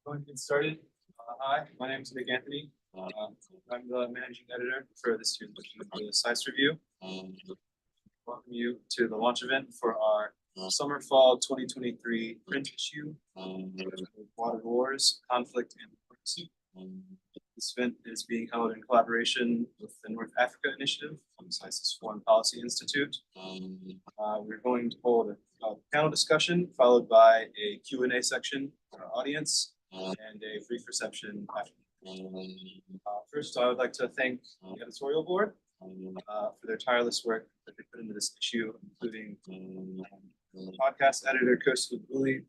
Going to get started. Hi, my name is Nick Anthony. I'm the managing editor for this year's the SAIS review. Welcome you to the launch event for our summer fall 2023 print issue, Water Wars, Conflict and Diplomacy. This event is being held in collaboration with the North Africa Initiative from SAIS's Foreign Policy Institute. We're going to hold a panel discussion followed by a Q&A section for our audience and a brief reception after. First, I would like to thank the editorial board for their tireless work that they put into this issue, including podcast editor Kosta Guli,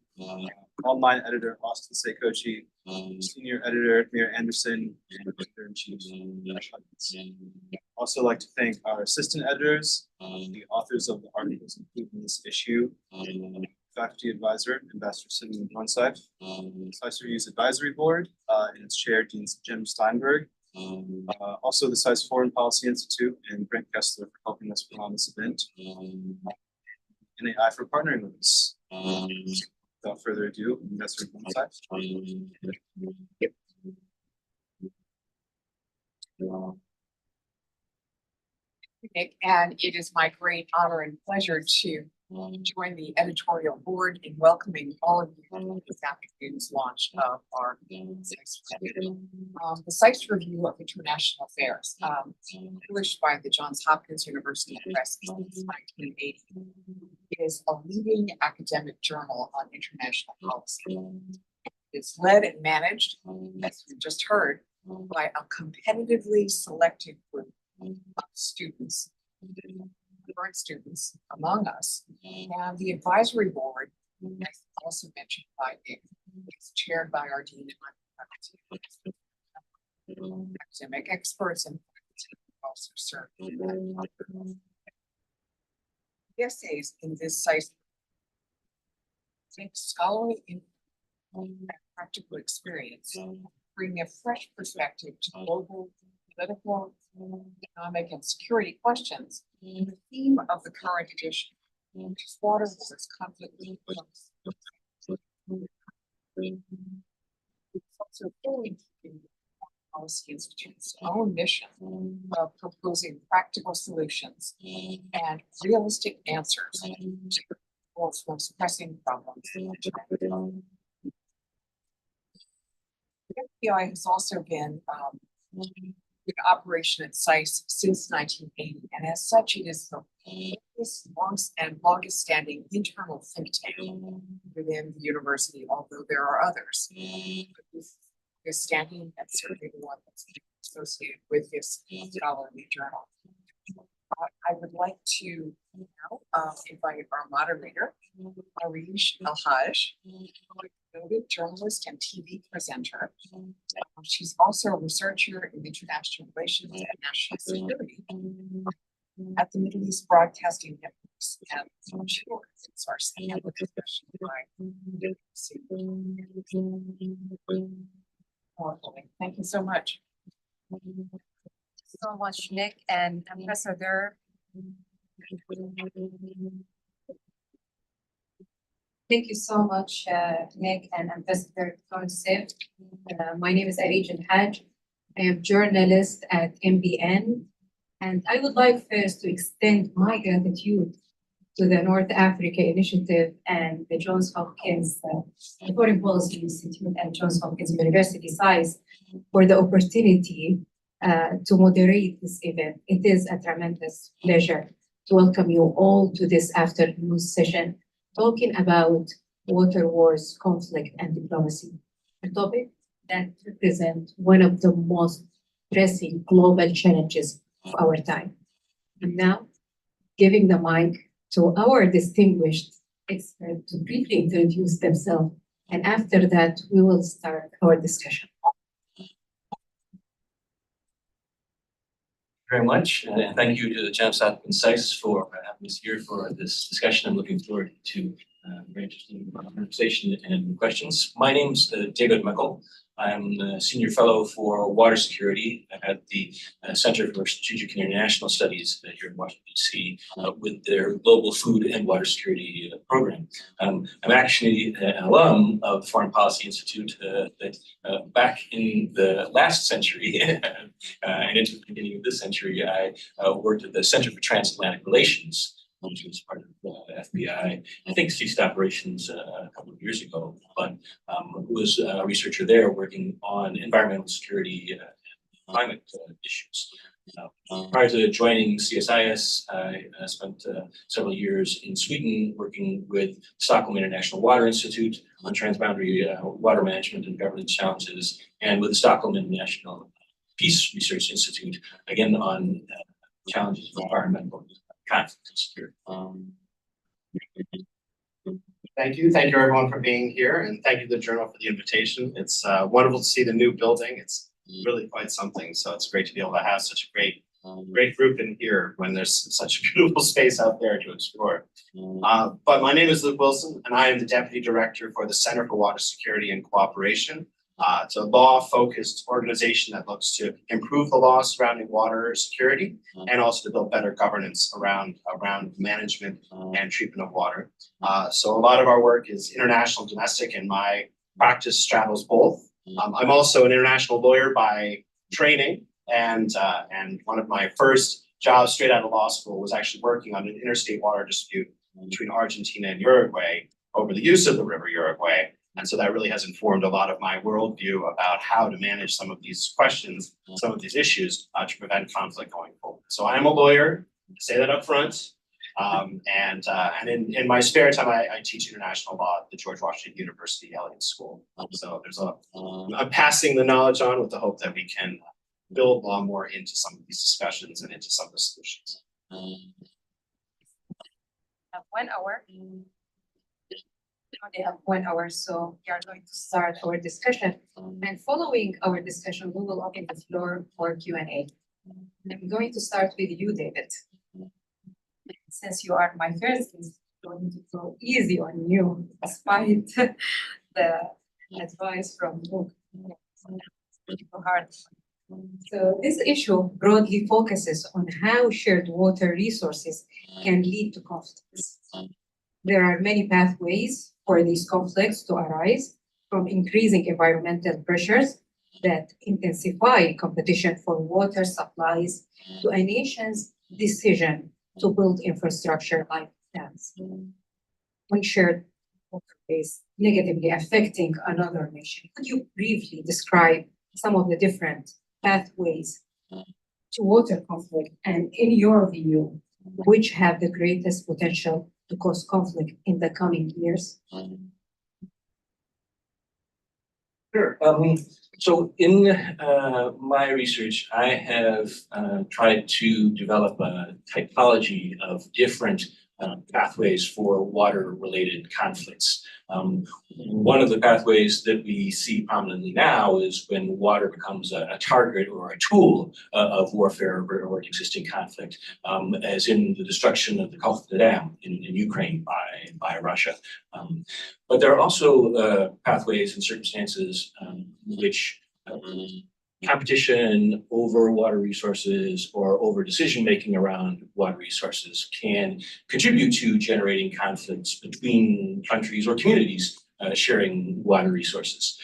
online editor Austin Seikochi, senior editor Mira Anderson, and editor-in-chief. Also like to thank our assistant editors, the authors of the articles included in this issue, faculty advisor, Ambassador Cindy Monsef, SAIS Review's advisory board, and its chair, Dean Jim Steinberg. Also the SAIS Foreign Policy Institute and Brent Kessler for helping us put on this event. NAI for partnering with us. Without further ado, Ambassador Monsef. Nick, and it is my great honor and pleasure to join the editorial board in welcoming all of you to this afternoon's launch of our SAIS review. The SAIS Review of International Affairs, published by the Johns Hopkins University Press since 1980, is a leading academic journal on international policy. It's led and managed, as you just heard, by a competitively selected group of students, current students among us, and the advisory board, as also mentioned by Nick, is chaired by our dean and academic experts and also serve. The essays in this SAIS take scholarly and practical experience, bring a fresh perspective to global political, economic, and security questions. The theme of the current edition is water wars, conflict, and diplomacy. It's also fully in the Policy Institute's own mission of proposing practical solutions and realistic answers to the world's most pressing problems. The FBI has also been in operation at SAIS since 1980, and as such, it is the longest standing internal think tank within the university, although there are others. This is standing and certainly the one that's associated with this scholarly journal. I would like to now invite our moderator, Arish Alhaj, noted journalist and TV presenter. She's also a researcher in international relations and national security at the Middle East Broadcasting Networks, and she organizes our panel discussion Thank you so much. So much, Nick and Ambassador. Thank you so much, Nick and Ambassador Monsef. My name is Arish Alhaj. I am journalist at MBN, and I would like first to extend my gratitude to the North Africa Initiative and the Johns Hopkins Foreign Policy Institute and Johns Hopkins University SAIS for the opportunity to moderate this event. It is a tremendous pleasure to welcome you all to this afternoon session talking about water wars, conflict, and diplomacy, a topic that represents one of the most pressing global challenges of our time. And now, giving the mic to our distinguished expert to briefly introduce themselves, and after that, we will start our discussion. Very much, and thank you to the Johns Hopkins SAIS for having us here for this discussion. I'm looking forward to very interesting conversation and questions. My name's David Mickle. I'm the Senior Fellow for Water Security at the Center for Strategic and International Studies here in Washington, D.C., with their Global Food and Water Security program. I'm actually an alum of the Foreign Policy Institute that back in the last century and into the beginning of this century, I worked at the Center for Transatlantic Relations, which was part of the FBI. I think ceased operations a couple of years ago, but was a researcher there working on environmental security and climate issues. Prior to joining SAIS, I spent several years in Sweden working with Stockholm International Water Institute on transboundary water management and governance challenges, and with the Stockholm International Peace Research Institute, again on challenges of environmental conflict and security. Thank you everyone for being here, and thank you to the Journal for the invitation. It's wonderful to see the new building. It's really quite something, so it's great to be able to have such a great group in here when there's such a beautiful space out there to explore. But my name is Luke Wilson, and I am the Deputy Director for the Center for Water Security and Cooperation. It's a law-focused organization that looks to improve the law surrounding water security and also to build better governance around management and treatment of water. So a lot of our work is international, domestic, and my practice straddles both. I'm also an international lawyer by training, and one of my first jobs straight out of law school was actually working on an interstate water dispute between Argentina and Uruguay over the use of the river Uruguay. And so that really has informed a lot of my worldview about how to manage some of these questions, some of these issues to prevent conflict going forward. So I am a lawyer, say that up front. And in my spare time, I teach international law at the George Washington University Elliott School. So I'm passing the knowledge on with the hope that we can build law more into some of these discussions and into some of the solutions. 1 hour. They have 1 hour, so we are going to start our discussion. And following our discussion, we will open the floor for Q&A. I'm going to start with you, David. Since you are my first, I'm going to go easy on you, despite the advice from Luke. Hard. So this issue broadly focuses on how shared water resources can lead to conflicts. There are many pathways for these conflicts to arise, from increasing environmental pressures that intensify competition for water supplies to a nation's decision to build infrastructure like dams. One shared water base negatively affecting another nation. Could you briefly describe some of the different pathways to water conflict, and in your view, which have the greatest potential to cause conflict in the coming years? Sure. So in my research, I have tried to develop a typology of different pathways for water-related conflicts. One of the pathways that we see prominently now is when water becomes a target or a tool of warfare or existing conflict, as in the destruction of the Kakhovka Dam in Ukraine by Russia. But there are also pathways and circumstances which competition over water resources or over decision-making around water resources can contribute to generating conflicts between countries or communities sharing water resources.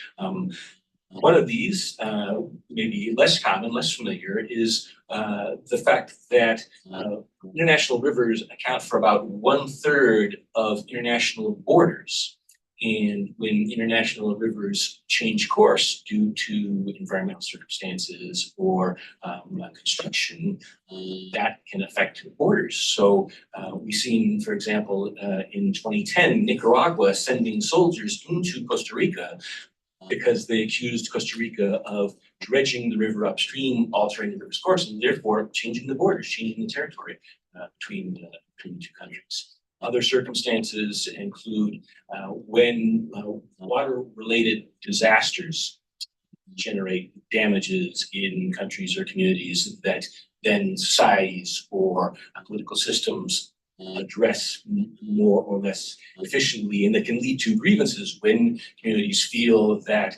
One of these, maybe less common, less familiar, is the fact that international rivers account for about 1/3 of international borders. And when international rivers change course due to environmental circumstances or construction, that can affect borders. So we've seen, for example, in 2010, Nicaragua sending soldiers into Costa Rica because they accused Costa Rica of dredging the river upstream, altering the river's course, and therefore changing the borders, changing the territory between the two countries. Other circumstances include when water-related disasters generate damages in countries or communities that then societies or political systems address more or less efficiently, and that can lead to grievances when communities feel that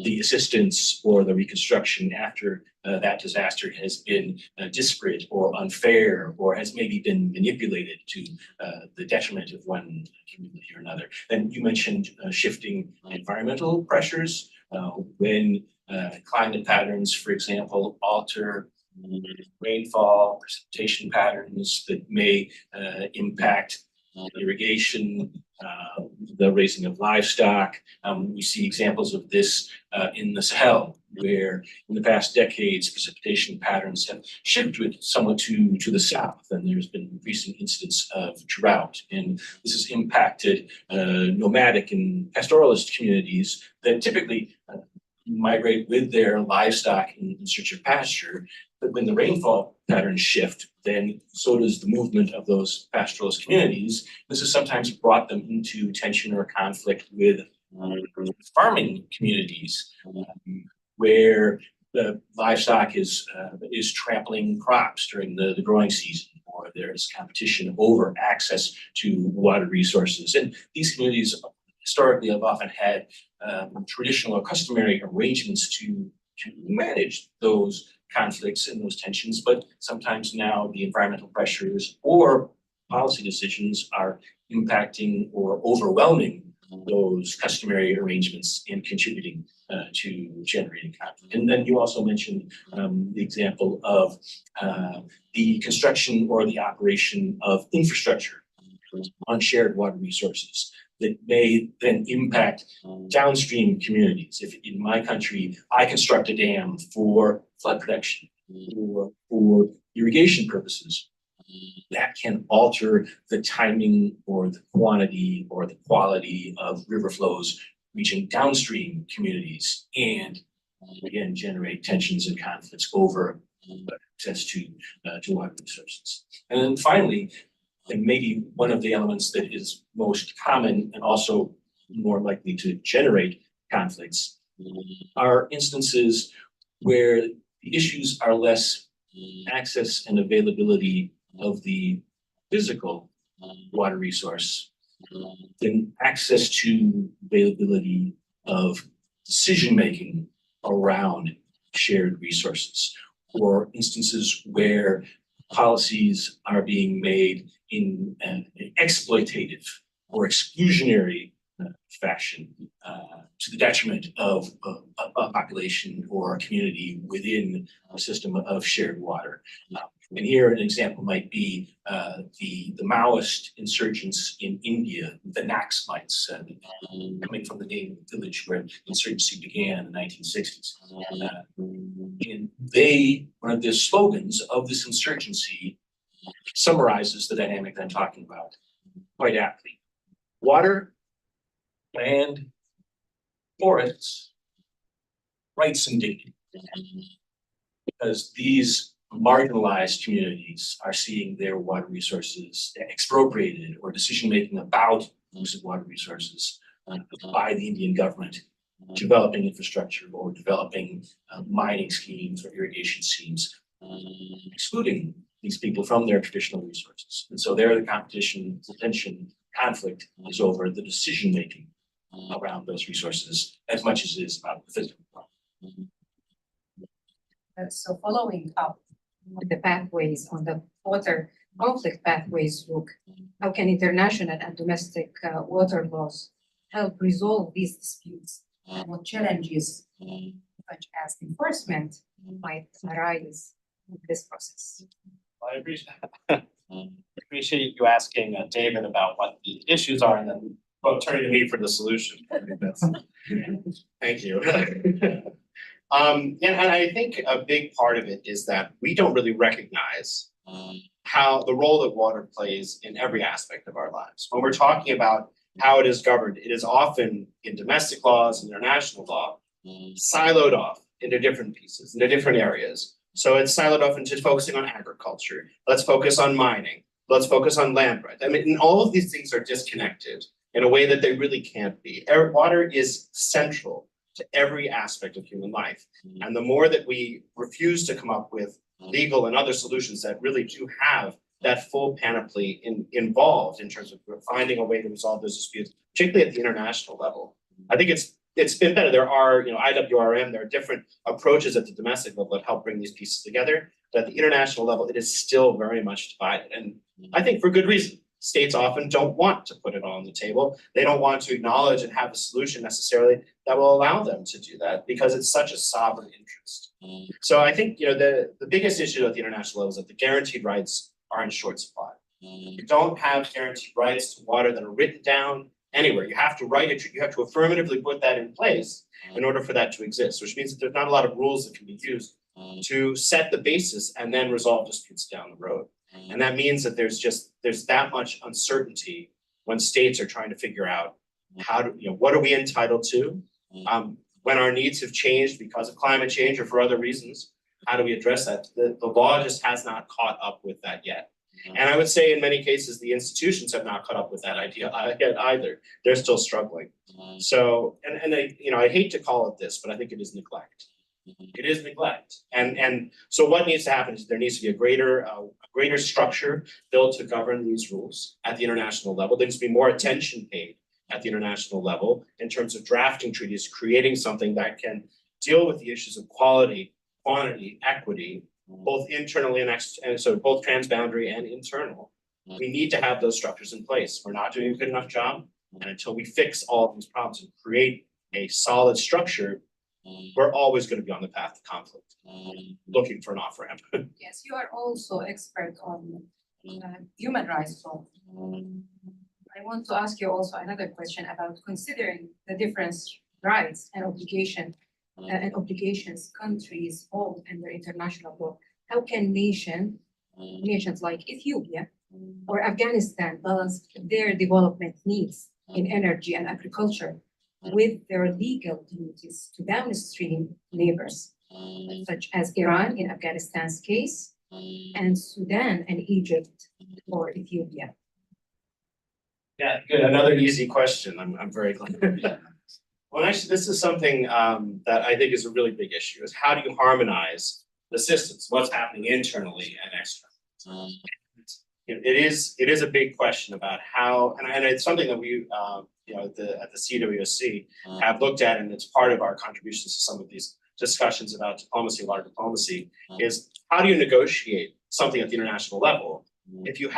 the assistance or the reconstruction after that disaster has been disparate or unfair, or has maybe been manipulated to the detriment of one community or another. And you mentioned shifting environmental pressures when climate patterns, for example, alter rainfall, precipitation patterns that may impact irrigation, the raising of livestock. We see examples of this in the Sahel, where in the past decades, precipitation patterns have shifted somewhat to the south, and there's been increasing incidence of drought. And this has impacted nomadic and pastoralist communities that typically migrate with their livestock in search of pasture. But when the rainfall patterns shift, then so does the movement of those pastoralist communities. This has sometimes brought them into tension or conflict with farming communities, where the livestock is trampling crops during the growing season, or there's competition over access to water resources. And these communities historically have often had traditional or customary arrangements to manage those conflicts and those tensions, but sometimes now the environmental pressures or policy decisions are impacting or overwhelming those customary arrangements and contributing to generating conflict. And then you also mentioned the example of the construction or the operation of infrastructure on shared water resources that may then impact downstream communities. If in my country, I construct a dam for flood protection or for irrigation purposes, that can alter the timing or the quantity or the quality of river flows reaching downstream communities, and again generate tensions and conflicts over access to water resources. And then finally, and maybe one of the elements that is most common and also more likely to generate conflicts are instances where the issues are less access and availability of the physical water resource than access to availability of decision-making around shared resources, or instances where policies are being made in an exploitative or exclusionary fashion to the detriment of a population or a community within a system of shared water. And here an example might be the Maoist insurgents in India, the Naxalites, coming from the name of the village where insurgency began in the 1960s. And one of the slogans of this insurgency summarizes the dynamic that I'm talking about quite aptly. Water, land, forests, rights and dignity. Because these marginalized communities are seeing their water resources expropriated, or decision-making about use of water resources by the Indian government, developing infrastructure or developing mining schemes or irrigation schemes, excluding these people from their traditional resources. And so there the competition, the tension, conflict is over the decision-making around those resources as much as it is about the physical problem. So following up on the pathways, on the water conflict pathways, look, how can international and domestic water laws help resolve these disputes? And what challenges, such as enforcement, might arise in this process? I appreciate you asking David about what the issues are, and then turning to me for the solution. Thank you. And I think a big part of it is that we don't really recognize how the role that water plays in every aspect of our lives. When we're talking about how it is governed, it is often in domestic laws and international law, siloed off into different pieces, into different areas. So it's siloed off into focusing on agriculture. Let's focus on mining. Let's focus on land rights. I mean, and all of these things are disconnected in a way that they really can't be. Water is central to every aspect of human life. And the more that we refuse to come up with legal and other solutions that really do have that full panoply involved in terms of finding a way to resolve those disputes, particularly at the international level. I think it's been better. There are, IWRM, there are different approaches at the domestic level that help bring these pieces together. But at the international level, it is still very much divided. And I think for good reason. States often don't want to put it on the table. They don't want to acknowledge and have a solution necessarily that will allow them to do that because it's such a sovereign interest. So I think, the biggest issue at the international level is that the guaranteed rights are in short supply. You don't have guaranteed rights to water that are written down anywhere. You have to write it, you have to affirmatively put that in place in order for that to exist, which means that there's not a lot of rules that can be used to set the basis and then resolve disputes down the road. And that means that there's that much uncertainty when states are trying to figure out what are we entitled to? When our needs have changed because of climate change or for other reasons, how do we address that? The law just has not caught up with that yet. And I would say in many cases, the institutions have not caught up with that idea yet either. They're still struggling. So, and I hate to call it this, but I think it is neglect. It is neglect. And so what needs to happen is there needs to be a greater structure built to govern these rules at the international level. There needs to be more attention paid at the international level in terms of drafting treaties, creating something that can deal with the issues of quality, quantity, equity, both internally and so both transboundary and internal. We need to have those structures in place. We're not doing a good enough job. And until we fix all of these problems and create a solid structure, we're always going to be on the path to conflict, looking for an off-ramp. Yes, you are also expert on human rights law. I want to ask you also another question about considering the different rights and obligations countries hold under international law. How can nations like Ethiopia or Afghanistan balance their development needs in energy and agriculture with their legal duties to downstream neighbors, such as Iran in Afghanistan's case, and Sudan and Egypt or Ethiopia? Yeah, good. Another easy question. I'm very glad. Well, actually, this is something that I think is a really big issue: is how do you harmonize the systems? What's happening internally and externally? It is a big question about how, and it's something that we at the CWSC have looked at, and it's part of our contributions to some of these discussions about diplomacy, water diplomacy, is how do you negotiate something at the international level if you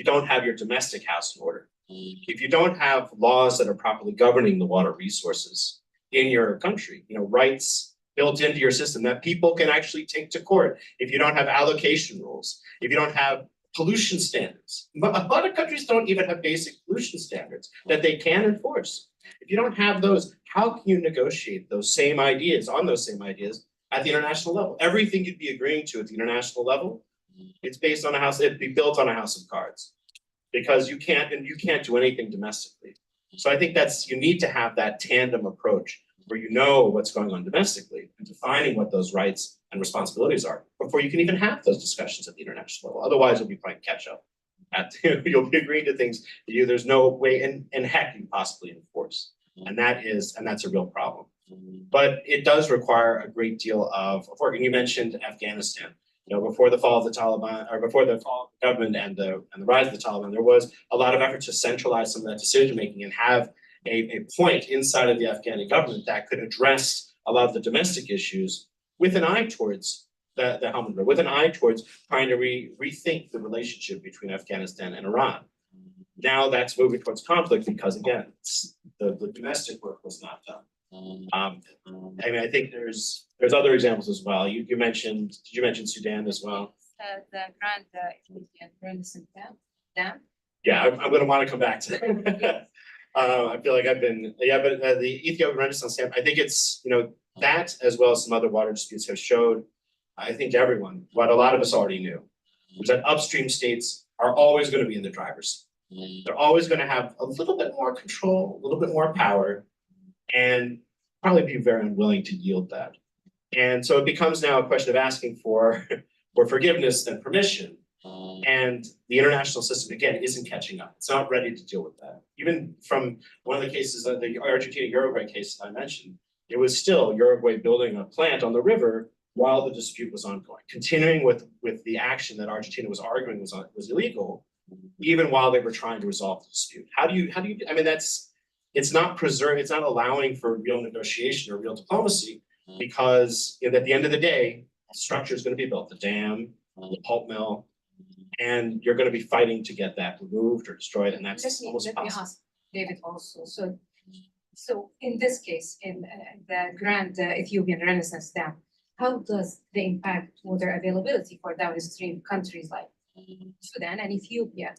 don't have your domestic house in order, if you don't have laws that are properly governing the water resources in your country, rights built into your system that people can actually take to court, if you don't have allocation rules, if you don't have pollution standards. A lot of countries don't even have basic pollution standards that they can enforce. If you don't have those, how can you negotiate those same ideas at the international level? Everything you'd be agreeing to at the international level, it'd be built on a house of cards, because you can't do anything domestically. So I think you need to have that tandem approach where you know what's going on domestically and defining what those rights and responsibilities are before you can even have those discussions at the international level. Otherwise, you'll be playing catch up. You'll be agreeing to things that there's no way in heck you possibly enforce. And that's a real problem. But it does require a great deal of work. And you mentioned Afghanistan. Before the fall of the Taliban, or before the fall of the government and the rise of the Taliban, there was a lot of effort to centralize some of that decision making and have a point inside of the Afghani government that could address a lot of the domestic issues with an eye towards the Helmand Group, with an eye towards trying to rethink the relationship between Afghanistan and Iran. Now that's moving towards conflict because, again, the domestic work was not done. I think there's other examples as well. Did you mention Sudan as well? The Grand Ethiopian Renaissance Dam. Yeah, I'm going to want to come back to that. I feel like but the Ethiopian Renaissance Dam, I think it's, that as well as some other water disputes have showed, I think, to everyone what a lot of us already knew, was that upstream states are always going to be in the driver's seat. They're always going to have a little bit more control, a little bit more power, and probably be very unwilling to yield that. And so it becomes now a question of asking for forgiveness and permission. And the international system, again, isn't catching up. It's not ready to deal with that. Even from one of the cases, the Argentina-Uruguay case that I mentioned, it was still Uruguay building a plant on the river while the dispute was ongoing, continuing with the action that Argentina was arguing was illegal, even while they were trying to resolve the dispute. How do you, I mean, it's not allowing for real negotiation or real diplomacy, because at the end of the day, the structure is going to be built, the dam, the pulp mill, and you're going to be fighting to get that removed or destroyed, and that's almost Let me impossible. ask David also, so in this case, in the Grand Ethiopian Renaissance Dam, how does the impact water availability for downstream countries like Sudan and Ethiopia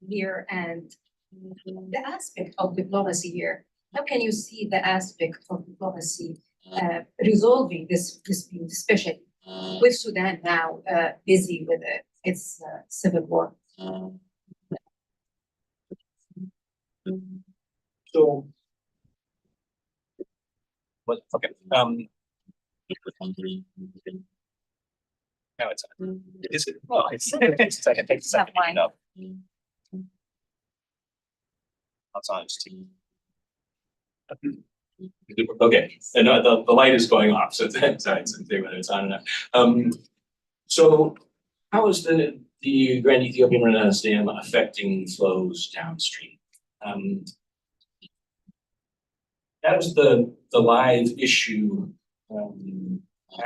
here, and the aspect of diplomacy here? How can you see the aspect of diplomacy resolving this dispute, especially with Sudan now busy with its civil war? So. But, okay, No, it's, is it? Well, it's, it's like, it takes a second to Not get up. That's on its team. okay, and the light is going off, so it's whether it's on or not. So how is the Grand Ethiopian Renaissance Dam affecting flows downstream? That was the live issue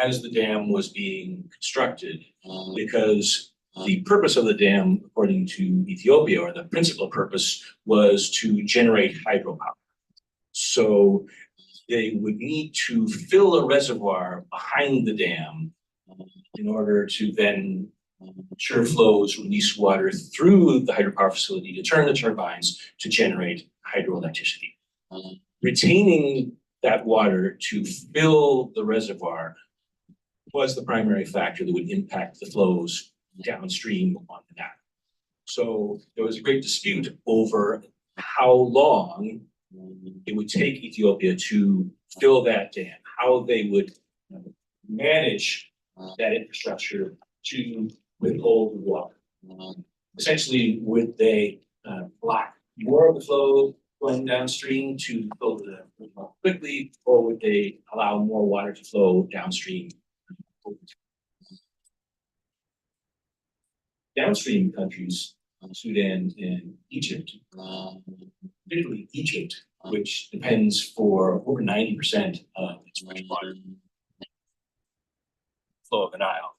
as the dam was being constructed, because the purpose of the dam, according to Ethiopia, or the principal purpose, was to generate hydropower. So they would need to fill a reservoir behind the dam in order to then ensure flows, release water through the hydropower facility to turn the turbines to generate hydroelectricity. Retaining that water to fill the reservoir was the primary factor that would impact the flows downstream on the dam. So there was a great dispute over how long it would take Ethiopia to fill that dam, how they would manage that infrastructure to withhold the water. Essentially, would they block more of the flow going downstream to fill the more quickly, or would they allow more water to flow downstream? Downstream countries, Sudan and Egypt, particularly Egypt, which depends for over 90% of its fresh water flow of the Nile.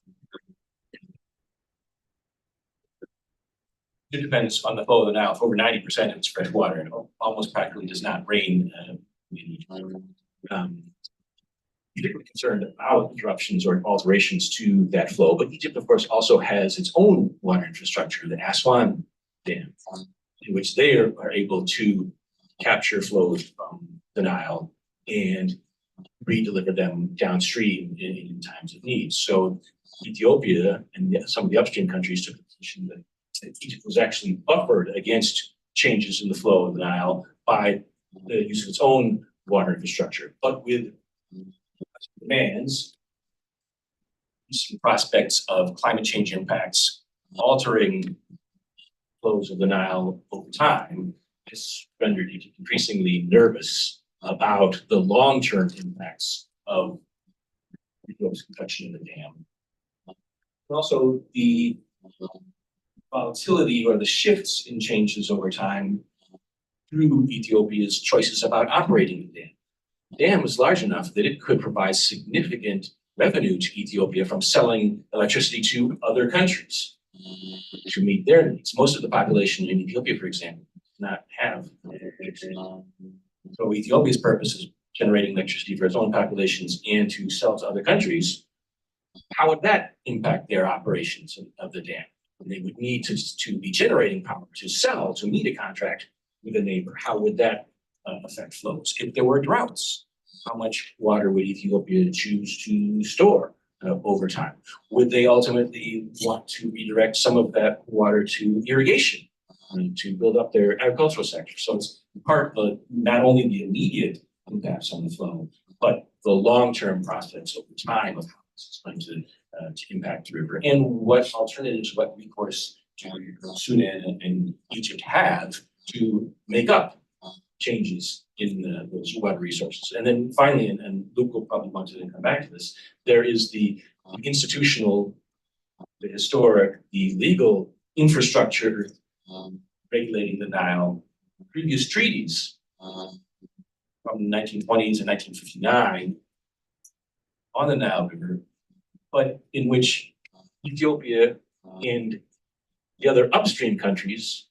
It depends on the flow of the Nile for over 90% of its fresh water, and almost practically does not rain. Particularly concerned about interruptions or alterations to that flow. But Egypt, of course, also has its own water infrastructure, the Aswan Dam, in which they are able to capture flows from the Nile and re-deliver them downstream in times of need. So Ethiopia and some of the upstream countries took the position that Egypt was actually buffered against changes in the flow of the Nile by the use of its own water infrastructure, but with demands, some prospects of climate change impacts altering flows of the Nile over time. This rendered Egypt increasingly nervous about the long-term impacts of Ethiopia's construction of the dam. And also the volatility or the shifts in changes over time through Ethiopia's choices about operating the dam. The dam is large enough that it could provide significant revenue to Ethiopia from selling electricity to other countries to meet their needs. Most of the population in Ethiopia, for example, does not have electricity. So Ethiopia's purpose is generating electricity for its own populations and to sell to other countries. How would that impact their operations of the dam? They would need to be generating power to sell, to meet a contract with a neighbor. How would that affect flows? If there were droughts, how much water would Ethiopia choose to store over time? Would they ultimately want to redirect some of that water to irrigation to build up their agricultural sector? So it's part of not only the immediate impacts on the flow, but the long-term prospects over time of how this is going to impact the river, and what alternatives, what recourse do Sudan and Egypt have to make up changes in those water resources. And then finally, and Luke will probably want to come back to this, there is the the institutional, the historic, the legal infrastructure regulating the Nile, previous treaties from the 1920s and 1959 on the Nile River, but in which Ethiopia and the other upstream countries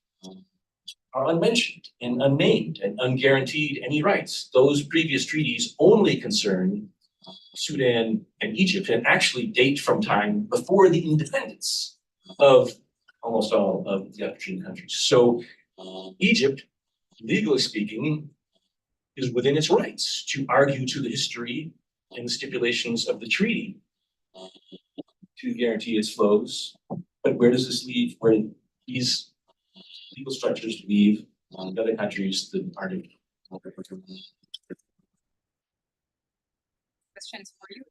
are unmentioned and unnamed and unguaranteed any rights. Those previous treaties only concern Sudan and Egypt and actually date from time before the independence of almost all of the upstream countries. So Egypt, legally speaking, is within its rights to argue to the history and the stipulations of the treaty to guarantee its flows. But where does this leave? Where these legal structures leave the other countries that aren't? Questions for you?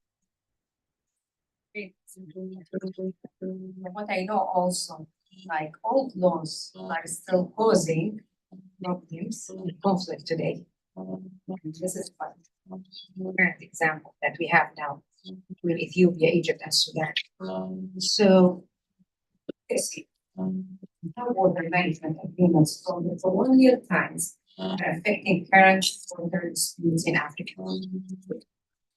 What I know also, like old laws are still causing problems, conflict today. And this is one current example that we have now with Ethiopia, Egypt, and Sudan. So, basically, how border management agreements from the colonial times are affecting current border disputes in Africa.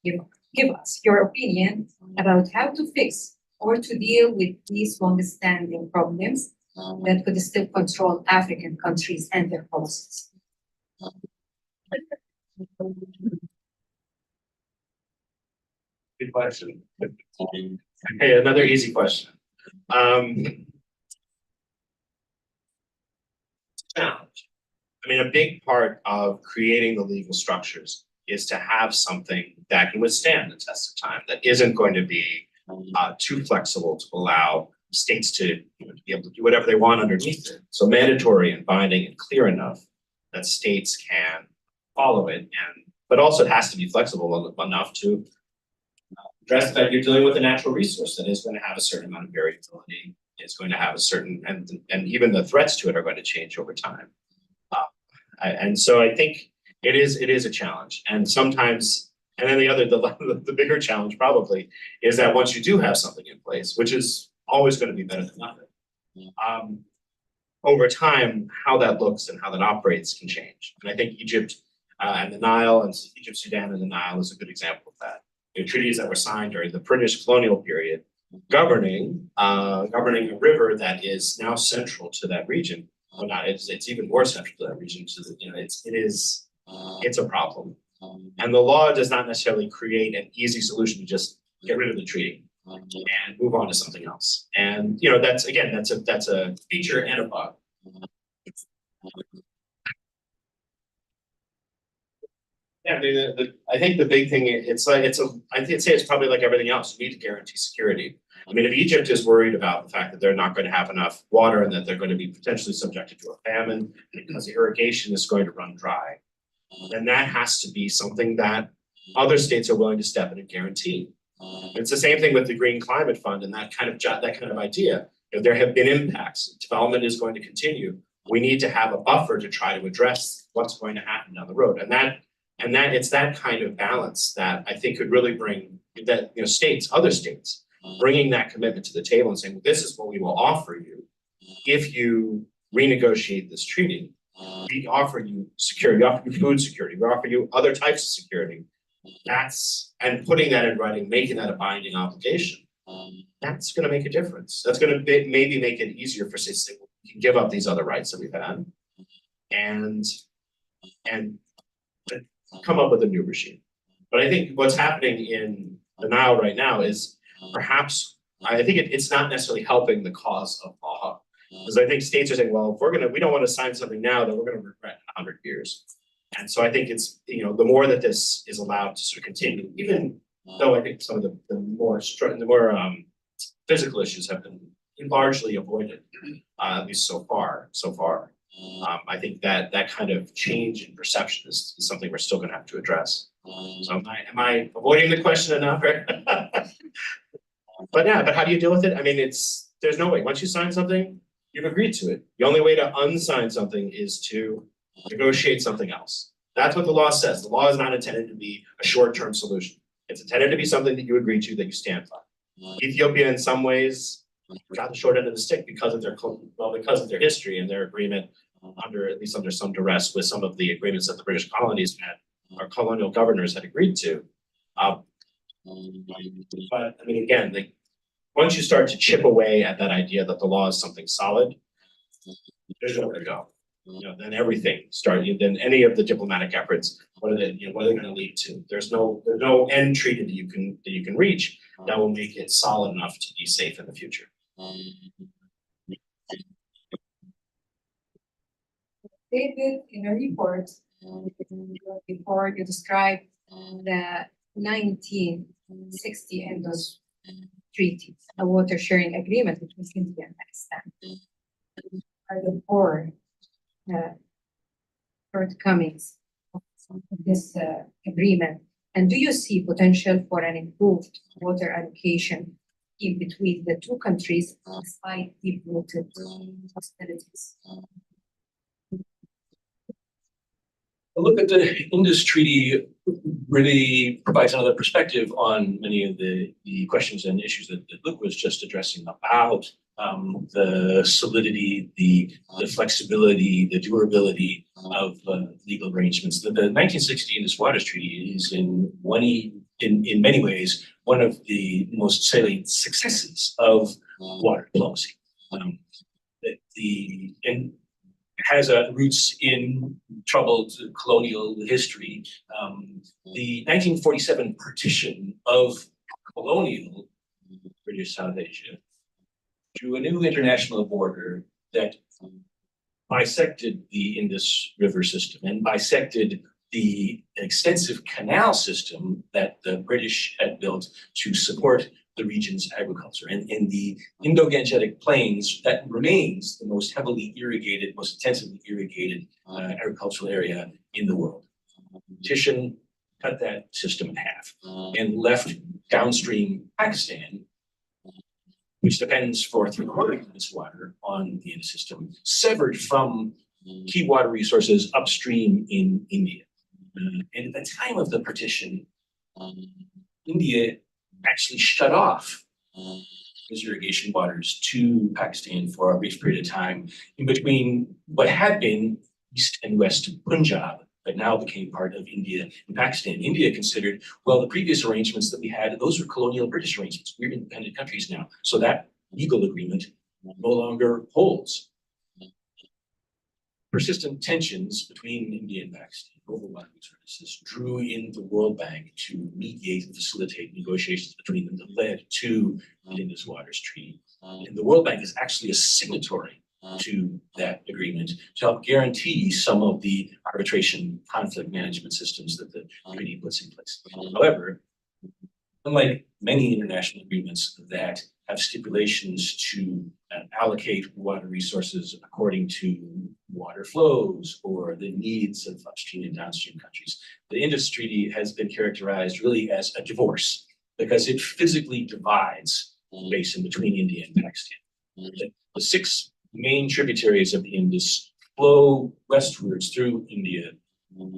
Give us your opinion about how to fix or to deal with these long-standing problems that could still control African countries and their policies. Good question. Hey, another easy question. Challenge. I mean, a big part of creating the legal structures is to have something that can withstand the test of time, that isn't going to be too flexible to allow states to be able to do whatever they want underneath it. So mandatory and binding and clear enough that states can follow it, but also it has to be flexible enough to address that you're dealing with a natural resource that is going to have a certain amount of variability. It's going to have a certain, and even the threats to it are going to change over time. And so I think it is a challenge. And sometimes, and then the bigger challenge probably is that once you do have something in place, which is always going to be better than nothing, over time, how that looks and how that operates can change. And I think Egypt and the Nile, and Egypt, Sudan, and the Nile is a good example of that. The treaties that were signed during the British colonial period governing a river that is now central to that region. Well, not it's even more central to that region. So that, it's a problem, and the law does not necessarily create an easy solution to just get rid of the treaty and move on to something else. And that's a feature and a bug. Yeah, I mean, I think the big thing I'd say it's probably like everything else. You need to guarantee security. I mean, if Egypt is worried about the fact that they're not going to have enough water and that they're going to be potentially subjected to a famine because the irrigation is going to run dry, then that has to be something that other states are willing to step in and guarantee. It's the same thing with the Green Climate Fund and that kind of idea. If there have been impacts, development is going to continue. We need to have a buffer to try to address what's going to happen down the road, and that it's that kind of balance that I think could really bring that other states bringing that commitment to the table and saying, well, this is what we will offer you if you renegotiate this treaty. We offer you security, we offer you food security, we offer you other types of security. And putting that in writing, making that a binding obligation, that's going to make a difference. That's going to maybe make it easier for states to say, well, we can give up these other rights that we've had and come up with a new regime. But I think what's happening in the Nile right now is perhaps, I think it's not necessarily helping the cause of law. Because I think states are saying, well, if we don't want to sign something now that we're going to regret in 100 years. And so I think it's, the more that this is allowed to sort of continue, even though I think some of the more physical issues have been largely avoided, at least so far. I think that kind of change in perception is something we're still going to have to address. So am I avoiding the question enough? But how do you deal with it? I mean, there's no way. Once you sign something, you've agreed to it. The only way to unsign something is to negotiate something else. That's what the law says. The law is not intended to be a short-term solution. It's intended to be something that you agree to, that you stand by. Ethiopia in some ways got the short end of the stick because of because of their history and their agreement at least under some duress with some of the agreements that the British colonies had, our colonial governors had agreed to. But I mean, again, once you start to chip away at that idea that the law is something solid, there's nowhere to go. Then everything then any of the diplomatic efforts, what are they going to lead to? There's no end treaty that you can reach that will make it solid enough to be safe in the future. David, in a report, before you describe the 1960 Indus Treaty, a water sharing agreement between India and Pakistan, are the four shortcomings of this agreement. And do you see potential for an improved water allocation in between the two countries despite deep-rooted hostilities? A look at the Indus Treaty really provides another perspective on many of the questions and issues that Luke was just addressing about the solidity, the flexibility, the durability of legal arrangements. The 1960 Indus Waters Treaty is in many ways one of the most salient successes of water diplomacy. And has roots in troubled colonial history. The 1947 partition of colonial British South Asia drew a new international border that bisected the Indus River system and bisected the extensive canal system that the British had built to support the region's agriculture. And in the Indo-Gangetic Plains, that remains the most heavily irrigated, most intensively irrigated agricultural area in the world. Partition cut that system in half and left downstream Pakistan, which depends for 3/4 of its water on the Indus system, severed from key water resources upstream in India. And at the time of the partition, India actually shut off those irrigation waters to Pakistan for a brief period of time in between what had been East and West Punjab, but now became part of India and Pakistan. India considered, well, the previous arrangements that we had, those were colonial British arrangements. We're independent countries now. So that legal agreement no longer holds. Persistent tensions between India and Pakistan over water resources drew in the World Bank to mediate and facilitate negotiations between them that led to the Indus Waters Treaty. And the World Bank is actually a signatory to that agreement to help guarantee some of the arbitration conflict management systems that the treaty puts in place. However, unlike many international agreements that have stipulations to allocate water resources according to water flows or the needs of upstream and downstream countries, the Indus Treaty has been characterized really as a divorce because it physically divides the basin between India and Pakistan. The 6 main tributaries of the Indus flow westwards through India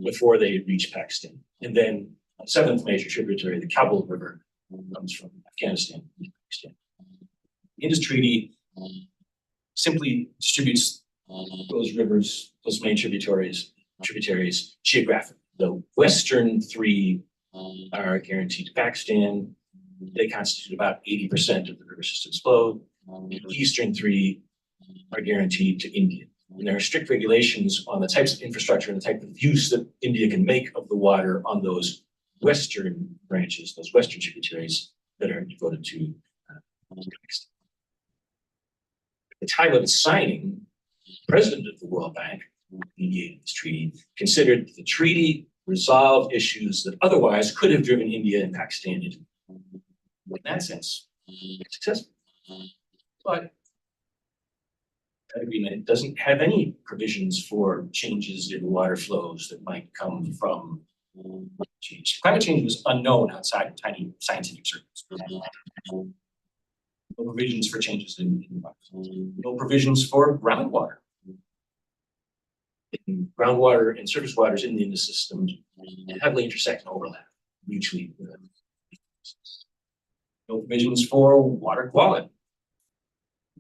before they reach Pakistan. And then a 7th major tributary, the Kabul River, comes from Afghanistan and Pakistan. The Indus Treaty simply distributes those rivers, those main tributaries geographically. The western 3 are guaranteed to Pakistan. They constitute about 80% of the river system's flow. The eastern 3 are guaranteed to India. And there are strict regulations on the types of infrastructure and the type of use that India can make of the water on those western branches, those western tributaries that are devoted to Pakistan. At the time of its signing, the president of the World Bank, who mediated this treaty, considered the treaty resolved issues that otherwise could have driven India and Pakistan into, in that sense, successful. But that agreement doesn't have any provisions for changes in water flows that might come from climate change. Climate change was unknown outside of tiny scientific circles. No provisions for changes in water. No provisions for groundwater. Groundwater and surface waters in the Indus system heavily intersect and overlap mutually. No provisions for water quality.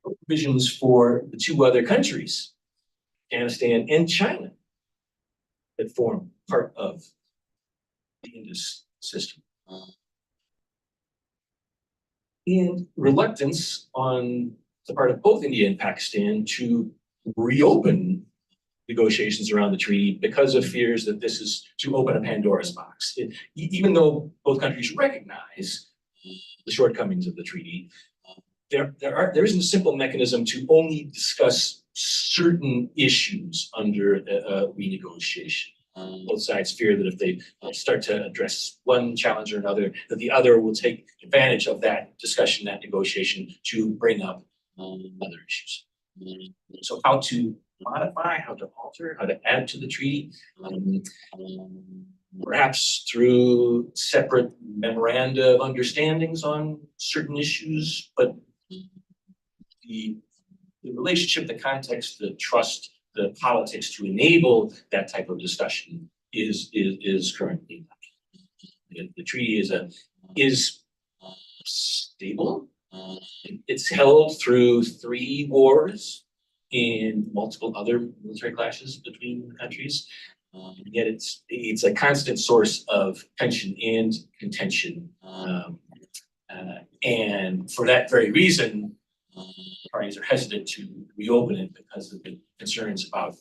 No provisions for the two other countries, Afghanistan and China, that form part of the Indus system. And reluctance on the part of both India and Pakistan to reopen negotiations around the treaty because of fears that this is to open a Pandora's box. Even though both countries recognize the shortcomings of the treaty, there isn't a simple mechanism to only discuss certain issues under renegotiation. Both sides fear that if they start to address one challenge or another, that the other will take advantage of that discussion, that negotiation, to bring up other issues. So how to modify, how to alter, how to add to the treaty, perhaps through separate memoranda of understandings on certain issues, but the relationship, the context, the trust, the politics to enable that type of discussion is currently not. The treaty is stable. It's held through 3 wars and multiple other military clashes between the countries. Yet it's a constant source of tension and contention. And for that very reason, parties are hesitant to reopen it because of the concerns about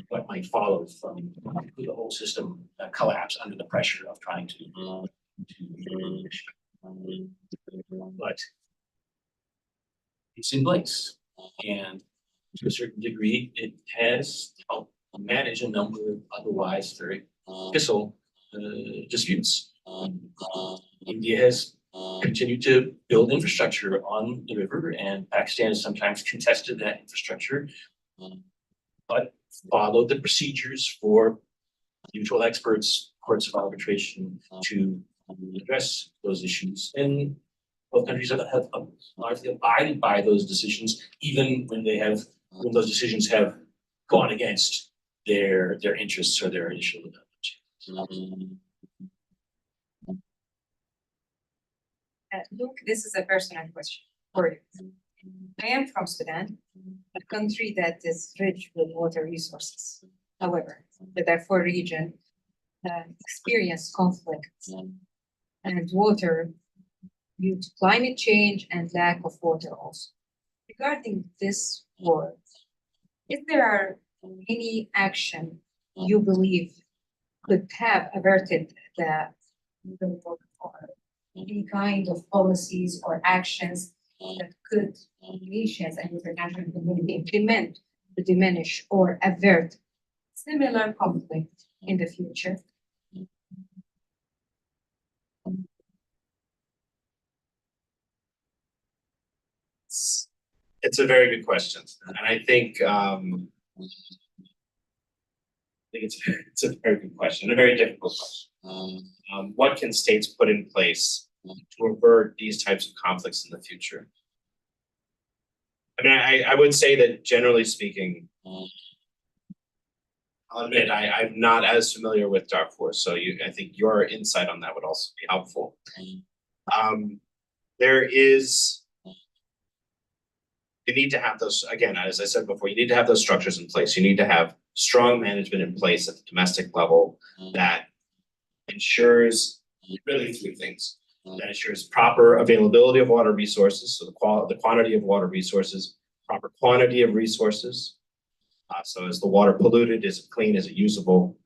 what might follow from the whole system collapse under the pressure of trying to but it's in place, and to a certain degree, it has helped manage a number of otherwise very difficult disputes. India has continued to build infrastructure on the river, and Pakistan has sometimes contested that infrastructure, but followed the procedures for neutral experts, courts of arbitration to address those issues. And both countries have largely abided by those decisions, even when those decisions have gone against their interests or their initial objectives. Luke, this is a personal question for you. I am from Sudan, a country that is rich with water resources. However, the Darfur region experienced conflict and water due to climate change and lack of water also. Regarding this war, if there are any action you believe could have averted the war, or any kind of policies or actions that could nations and international community implement to diminish or avert similar conflict in the future? It's a very good question, and I think it's a very good question, a very difficult question. What can states put in place to avert these types of conflicts in the future? I mean, I would say that generally speaking, I'll admit I'm not as familiar with Darfur, so I think your insight on that would also be helpful. You need to have those, again, as I said before, you need to have those structures in place. You need to have strong management in place at the domestic level that ensures really 3 things. That ensures proper availability of water resources, so the quantity of water resources, proper quantity of resources. So is the water polluted, is it clean, is it usable,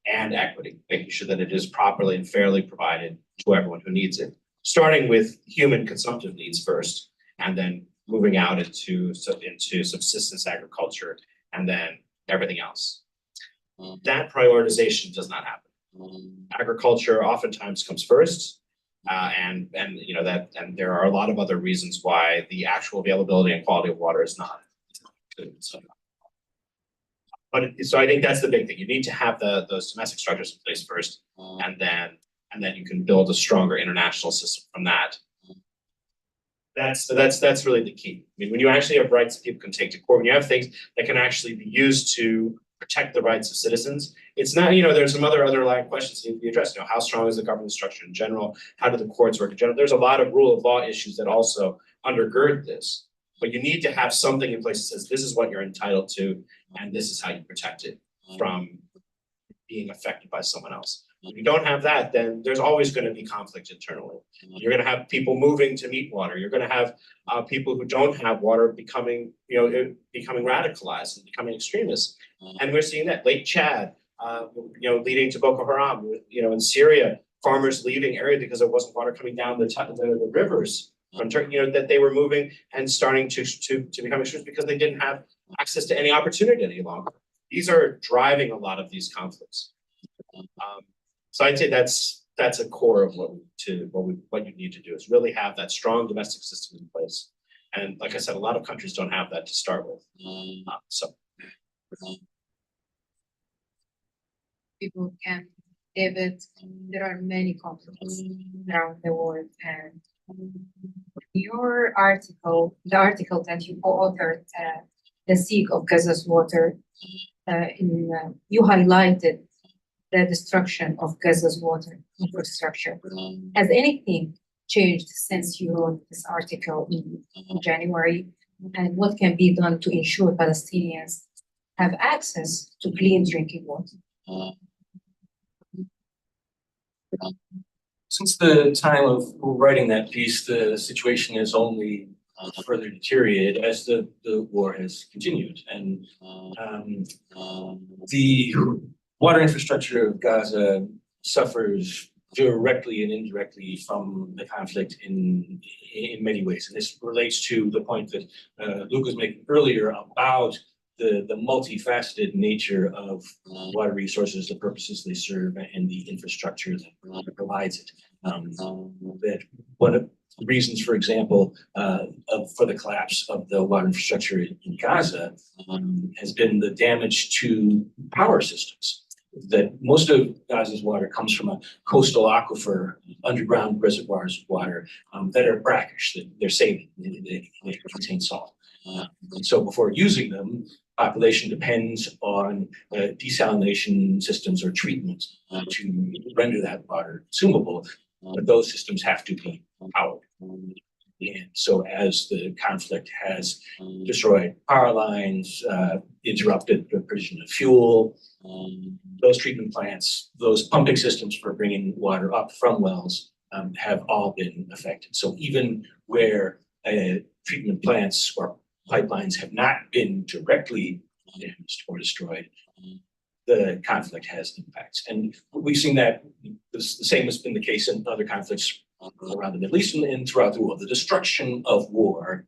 and equity, making sure that it is properly and fairly provided to everyone who needs it. Starting with human consumptive needs first, and then moving out into subsistence agriculture, and then everything else. That prioritization does not happen. Agriculture oftentimes comes first, and there are a lot of other reasons why the actual availability and quality of water is not good. So I think that's the big thing. You need to have those domestic structures in place first, and then you can build a stronger international system from that. That's really the key. I mean, when you actually have rights that people can take to court, when you have things that can actually be used to protect the rights of citizens. It's not, there's some other underlying questions that need to be addressed. How strong is the government structure in general? How do the courts work in general? There's a lot of rule of law issues that also undergird this. But you need to have something in place that says this is what you're entitled to, and this is how you protect it from being affected by someone else. If you don't have that, then there's always going to be conflict internally. You're going to have people moving to meet water. You're going to have people who don't have water becoming radicalized and becoming extremists. And we're seeing that Lake Chad, leading to Boko Haram. In Syria, farmers leaving area because there wasn't water coming down the rivers from Turkey. That they were moving and starting to become extremists because they didn't have access to any opportunity any longer. These are driving a lot of these conflicts. So I'd say that's a core of what you need to do is really have that strong domestic system in place. And like I said, a lot of countries don't have that to start with. People can, David, there are many conflicts around the world, and your article, the article that you co-authored, the Seek of Gaza's Water, you highlighted the destruction of Gaza's water infrastructure. Has anything changed since you wrote this article in January? And what can be done to ensure Palestinians have access to clean drinking water? Since the time of writing that piece, the situation has only further deteriorated as the war has continued. And the water infrastructure of Gaza suffers directly and indirectly from the conflict in many ways. And this relates to the point that Luke was making earlier about the multifaceted nature of water resources, the purposes they serve, and the infrastructure that provides it. That one of the reasons, for example, for the collapse of the water infrastructure in Gaza has been the damage to power systems. That most of Gaza's water comes from a coastal aquifer, underground reservoirs of water that are brackish, that they're saline, they contain salt. And so before using them, population depends on desalination systems or treatment to render that water consumable, but those systems have to be powered. And so as the conflict has destroyed power lines, interrupted the provision of fuel, those treatment plants, those pumping systems for bringing water up from wells have all been affected. So even where treatment plants or pipelines have not been directly damaged or destroyed, the conflict has impacts. And we've seen that the same has been the case in other conflicts around the Middle East and throughout the world. The destruction of war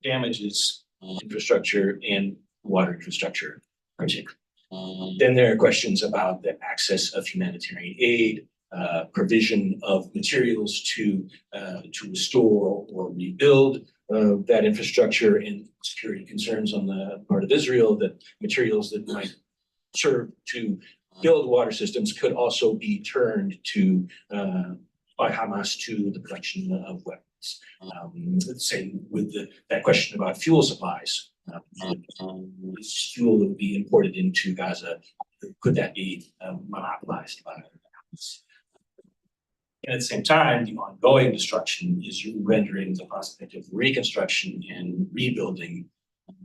damages infrastructure and water infrastructure particularly. Then there are questions about the access of humanitarian aid, provision of materials to restore or rebuild that infrastructure, and security concerns on the part of Israel that materials that might serve to build water systems could also be turned to by Hamas to the production of weapons. Same with that question about fuel supplies. Fuel that would be imported into Gaza, could that be monopolized by Hamas? And at the same time, the ongoing destruction is rendering the prospect of reconstruction and rebuilding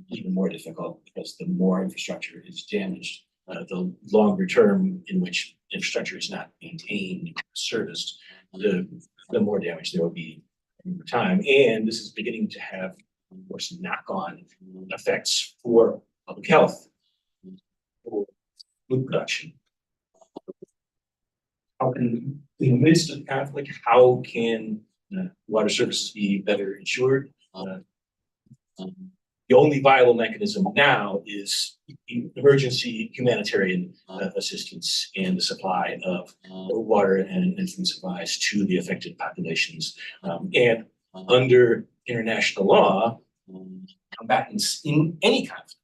even more difficult, because the more infrastructure is damaged, the longer term in which infrastructure is not maintained, serviced, the more damage there will be over time. And this is beginning to have, of course, knock-on effects for public health, for food production. How can, in the midst of the conflict, how can water services be better insured? The only viable mechanism now is emergency humanitarian assistance and the supply of water and food supplies to the affected populations. And under international law, combatants in any conflict,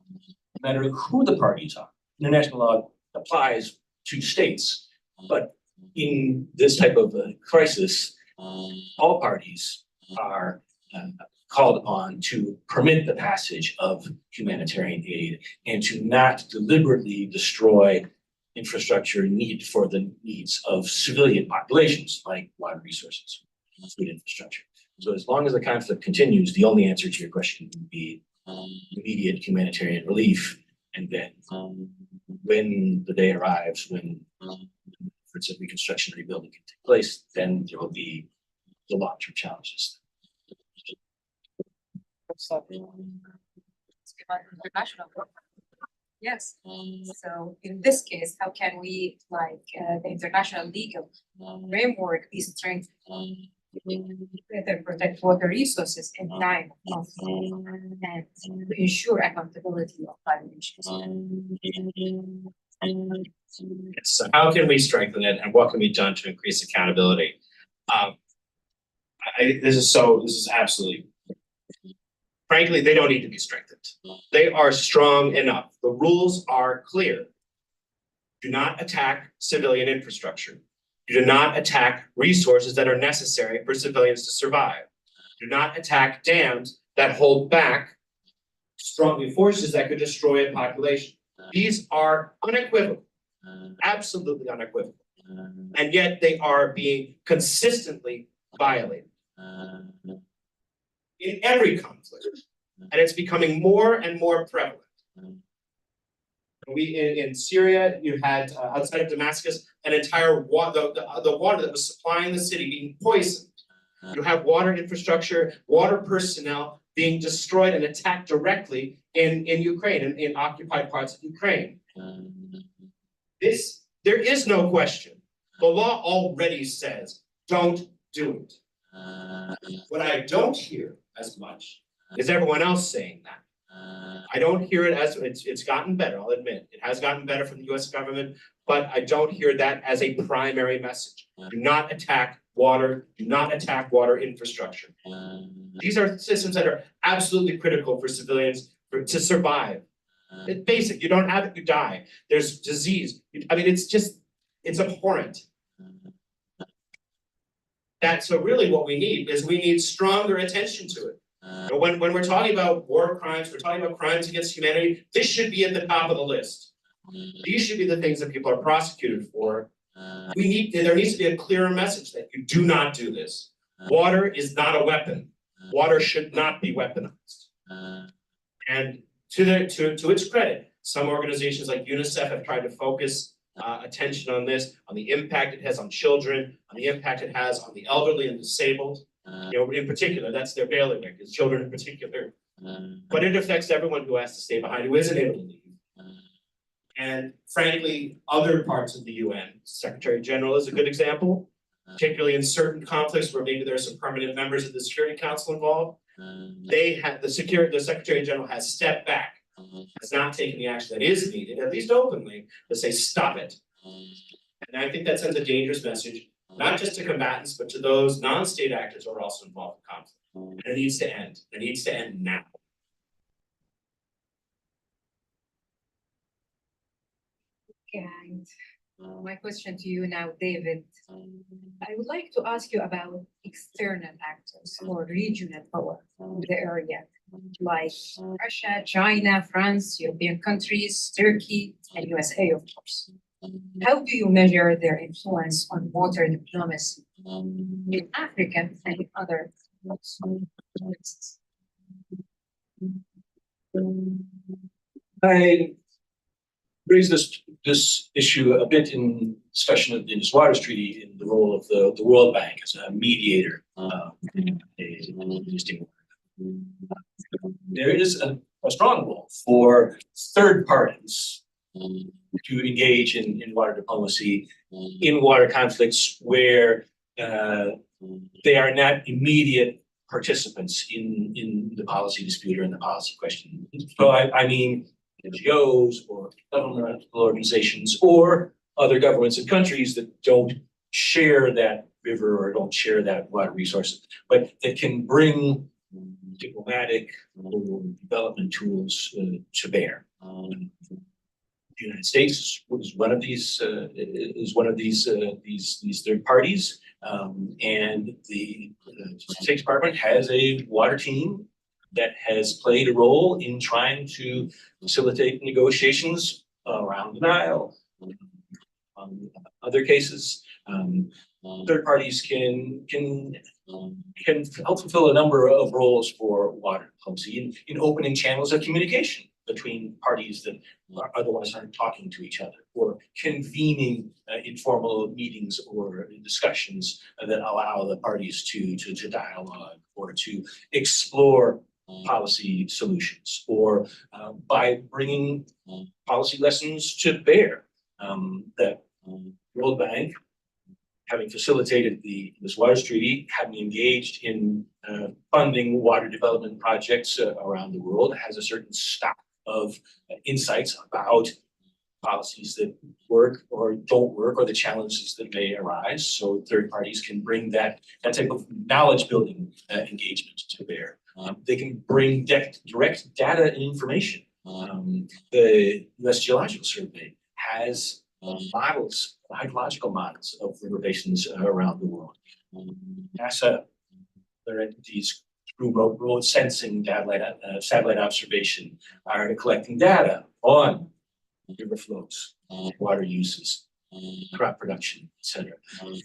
no matter who the parties are, international law applies to states. But in this type of crisis, all parties are called upon to permit the passage of humanitarian aid and to not deliberately destroy infrastructure needed for the needs of civilian populations like water resources, food infrastructure. So as long as the conflict continues, the only answer to your question would be immediate humanitarian relief. And then when the day arrives, when efforts of reconstruction and rebuilding can take place, then there will be the long-term challenges. So, international. Yes, so in this case, how can we, like, the international legal framework be strengthened? Better protect water resources in time of conflict and to ensure accountability of violations. So how can we strengthen it and what can be done to increase accountability? This is absolutely, frankly, they don't need to be strengthened. They are strong enough. The rules are clear. Do not attack civilian infrastructure. Do not attack resources that are necessary for civilians to survive. Do not attack dams that hold back strong forces that could destroy a population. These are unequivocal, absolutely unequivocal. And yet they are being consistently violated in every conflict. And it's becoming more and more prevalent. In Syria, you had outside of Damascus, an entire the water that was supplying the city being poisoned. You have water infrastructure, water personnel being destroyed and attacked directly in Ukraine, in occupied parts of Ukraine. There is no question. The law already says, don't do it. What I don't hear as much is everyone else saying that. I don't hear it as, it's gotten better, I'll admit. It has gotten better from the US government, but I don't hear that as a primary message. Do not attack water, do not attack water infrastructure. These are systems that are absolutely critical for civilians to survive. It's basic, you don't have it, you die. There's disease. I mean, it's abhorrent. So really what we need stronger attention to it. When we're talking about war crimes, we're talking about crimes against humanity, this should be at the top of the list. These should be the things that people are prosecuted for. There needs to be a clearer message that you do not do this. Water is not a weapon. Water should not be weaponized. And to its credit, some organizations like UNICEF have tried to focus attention on this, on the impact it has on children, on the impact it has on the elderly and disabled. In particular, that's their bailiwick, is children in particular. But it affects everyone who has to stay behind, who isn't able to leave. And frankly, other parts of the UN, Secretary General is a good example, particularly in certain conflicts where maybe there are some permanent members of the Security Council involved. The Secretary General has stepped back, has not taken the action that is needed, at least openly, to say, stop it. And I think that sends a dangerous message, not just to combatants, but to those non-state actors who are also involved in conflict. And it needs to end. It needs to end now. And my question to you now, David, I would like to ask you about external actors or regional power in the area, like Russia, China, France, European countries, Turkey, and USA, of course. How do you measure their influence on water diplomacy in Africa and in other places? I raised this issue a bit in discussion of the Indus Waters Treaty in the role of the World Bank as a mediator. There is a strong role for third parties to engage in water diplomacy, in water conflicts where they are not immediate participants in the policy dispute or in the policy question. So I mean NGOs or governmental organizations or other governments and countries that don't share that river or don't share that water resource, but that can bring diplomatic or development tools to bear. The United States is one of these third parties. And the State Department has a water team that has played a role in trying to facilitate negotiations around the Nile. Other cases, third parties can help fulfill a number of roles for water diplomacy in opening channels of communication between parties that otherwise aren't talking to each other, or convening informal meetings or discussions that allow the parties to dialogue or to explore policy solutions, or by bringing policy lessons to bear. That World Bank, having facilitated this Waters Treaty, having engaged in funding water development projects around the world, has a certain stock of insights about policies that work or don't work, or the challenges that may arise. So third parties can bring that type of knowledge building engagement to bear. They can bring direct data and information. The U.S. Geological Survey has models, hydrological models of river basins around the world. NASA, their entities through remote sensing, satellite observation, are collecting data on river flows, water uses, crop production, etc.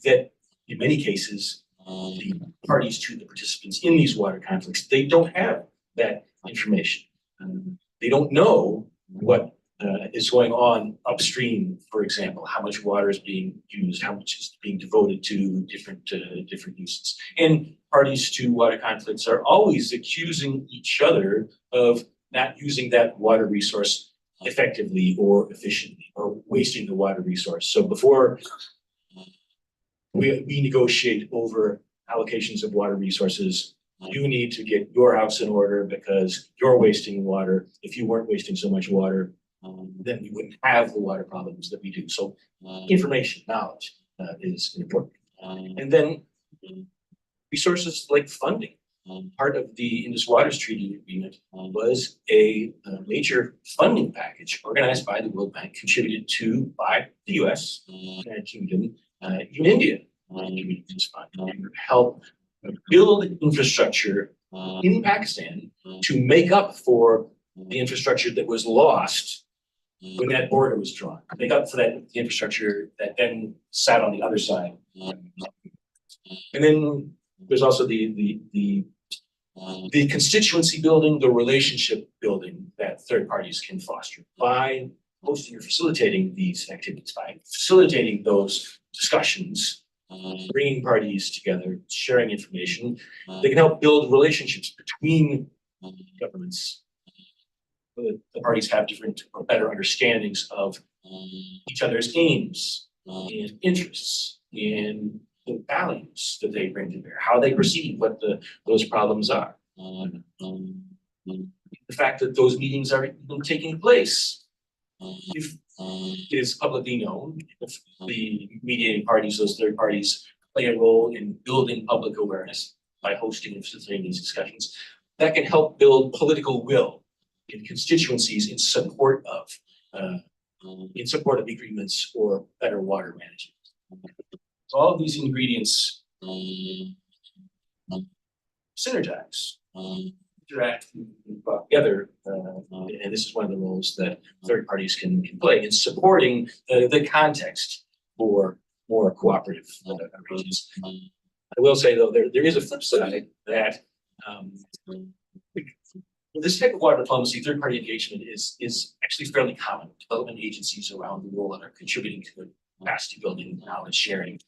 That in many cases, the parties to the participants in these water conflicts, they don't have that information. They don't know what is going on upstream, for example, how much water is being used, how much is being devoted to different uses. And parties to water conflicts are always accusing each other of not using that water resource effectively or efficiently, or wasting the water resource. So before we negotiate over allocations of water resources, you need to get your house in order because you're wasting water. If you weren't wasting so much water, then we wouldn't have the water problems that we do. So information, knowledge is important. And then resources like funding. Part of the Indus Waters Treaty Agreement was a major funding package organized by the World Bank, contributed to by the US, United Kingdom, even India, to help build infrastructure in Pakistan to make up for the infrastructure that was lost when that border was drawn, make up for the infrastructure that then sat on the other side. And then there's also the constituency building, the relationship building that third parties can foster by hosting or facilitating these activities, by facilitating those discussions, bringing parties together, sharing information. They can help build relationships between governments. The parties have different or better understandings of each other's aims and interests and the values that they bring to bear, how they perceive what those problems are. The fact that those meetings are even taking place, if it is publicly known, if the mediating parties, those third parties, play a role in building public awareness by hosting and facilitating these discussions, that can help build political will in constituencies in support of agreements or better water management. So all of these ingredients synergize, interact, and brought together, and this is one of the roles that third parties can play in supporting the context for more cooperative arrangements. I will say though, there is a flip side that this type of water diplomacy, third-party engagement is actually fairly common. Development agencies around the world are contributing to the capacity building, knowledge sharing,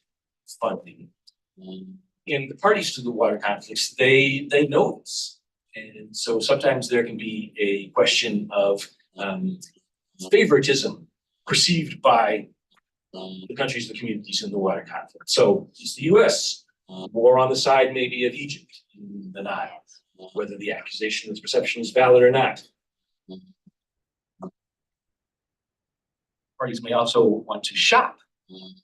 funding. And the parties to the water conflicts, they know this. And so sometimes there can be a question of favoritism perceived by the countries, the communities in the water conflict. So is the US more on the side maybe of Egypt in the Nile, whether the accusation of perception is valid or not. Parties may also want to shop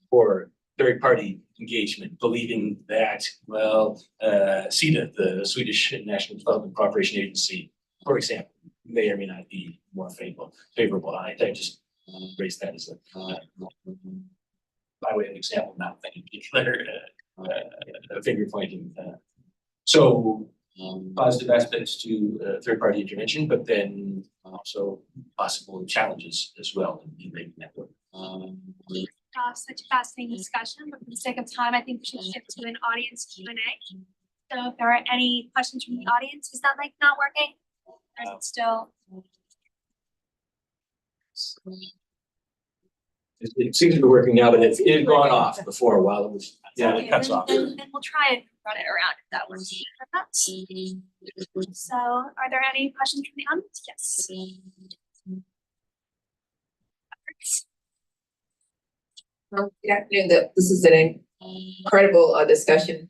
for third-party engagement, believing that, well, SIDA, the Swedish National Development Cooperation Agency, for example, may or may not be more favorable. I just raised that as a by way of example, not any particular finger pointing. So positive aspects to third-party intervention, but then also possible challenges as well in making that work. Such a fascinating discussion, but for the sake of time, I think we should shift to an audience Q&A. So if there are any questions from the audience, is that mic not working? Or is it still? It seems to be working now, but it had gone off before a while. It was, yeah, Okay, it cuts off. then we'll try and run it around if that works. So are there any questions from the audience? Yes. Good afternoon. This is an incredible discussion.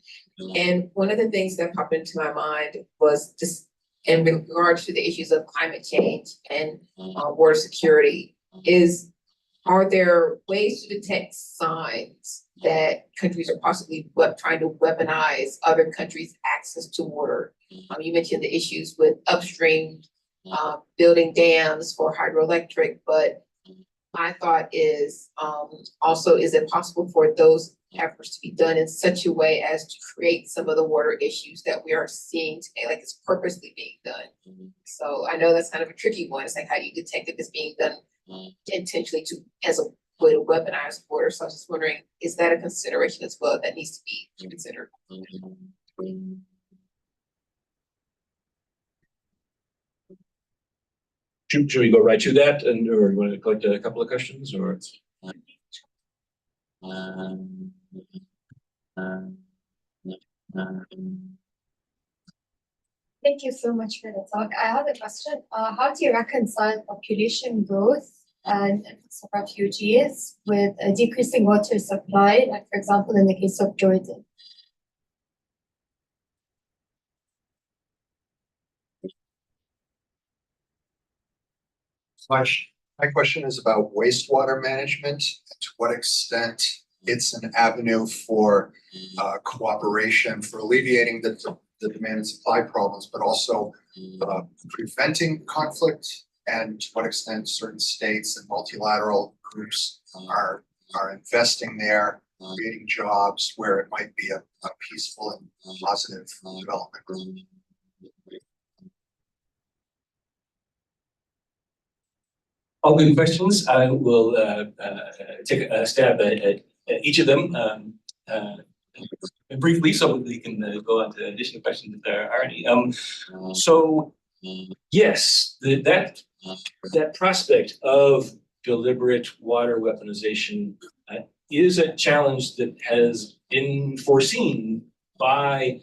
And one of the things that popped into my mind was just in regards to the issues of climate change and water security are there ways to detect signs that countries are possibly trying to weaponize other countries' access to water? You mentioned the issues with upstream building dams for hydroelectric, but my thought is also, is it possible for those efforts to be done in such a way as to create some of the water issues that we are seeing today, like it's purposely being done? So I know that's kind of a tricky one. It's like how you detect if it's being done intentionally as a way to weaponize water. So I was just wondering, is that a consideration as well that needs to be considered? Should we go right to that, or you want to collect a couple of questions, or? Thank you so much for the talk. I have a question. How do you reconcile population growth and influx of refugees with a decreasing water supply, like for example, in the case of Jordan? My question is about wastewater management, and to what extent it's an avenue for cooperation, for alleviating the demand and supply problems, but also preventing conflict, and to what extent certain states and multilateral groups are investing there, creating jobs where it might be a peaceful and positive development. All good questions. I will take a stab at each of them briefly, so we can go on to additional questions if there are any. So yes, that prospect of deliberate water weaponization is a challenge that has been foreseen by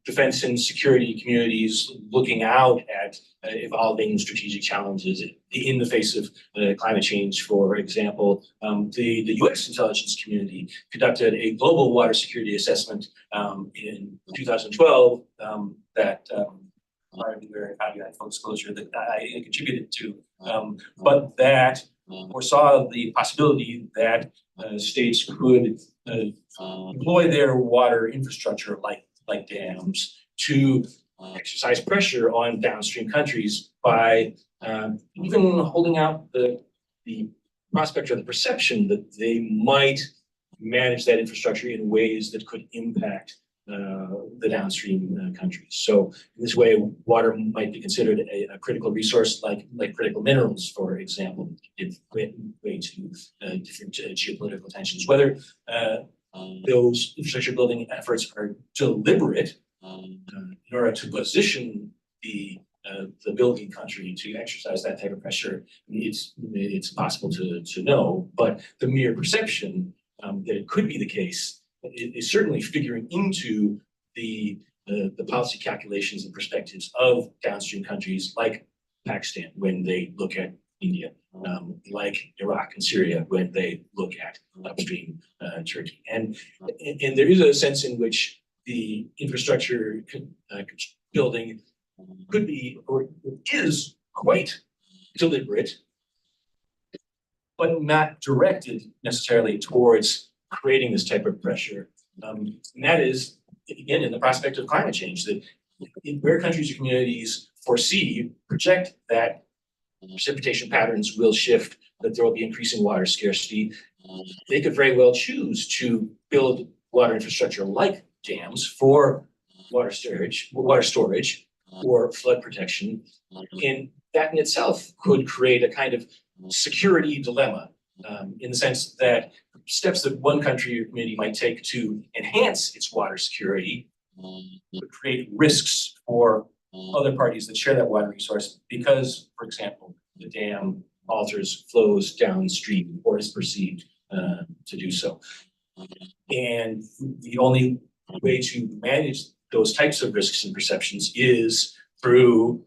defense and security communities looking out at evolving strategic challenges in the face of climate change. For example, the US intelligence community conducted a global water security assessment in 2012 that very caveat full disclosure that I contributed to, but that foresaw the possibility that states could employ their water infrastructure like dams to exercise pressure on downstream countries by even holding out the prospect or the perception that they might manage that infrastructure in ways that could impact the downstream countries. So in this way, water might be considered a critical resource, like critical minerals, for example, in way to different geopolitical tensions. Whether those infrastructure building efforts are deliberate in order to position the building country to exercise that type of pressure, it's possible to know, but the mere perception that it could be the case is certainly figuring into the policy calculations and perspectives of downstream countries like Pakistan when they look at India, like Iraq and Syria when they look at upstream Turkey. And there is a sense in which the infrastructure building could be or is quite deliberate, but not directed necessarily towards creating this type of pressure. And that is, again, in the prospect of climate change, that where countries or communities project that precipitation patterns will shift, that there will be increasing water scarcity, they could very well choose to build water infrastructure like dams for water storage, or flood protection. And that in itself could create a kind of security dilemma, in the sense that steps that one country or community might take to enhance its water security would create risks for other parties that share that water resource because, for example, the dam alters flows downstream or is perceived to do so. And the only way to manage those types of risks and perceptions is through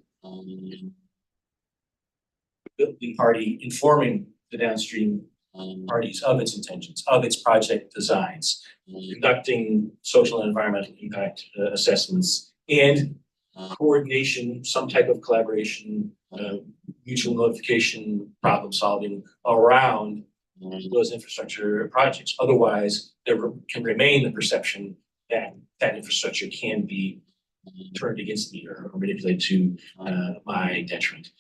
the party informing the downstream parties of its intentions, of its project designs, conducting social and environmental impact assessments, and coordination, some type of collaboration, mutual notification, problem solving around those infrastructure projects. Otherwise, there can remain the perception that that infrastructure can be turned against me or manipulated to my detriment.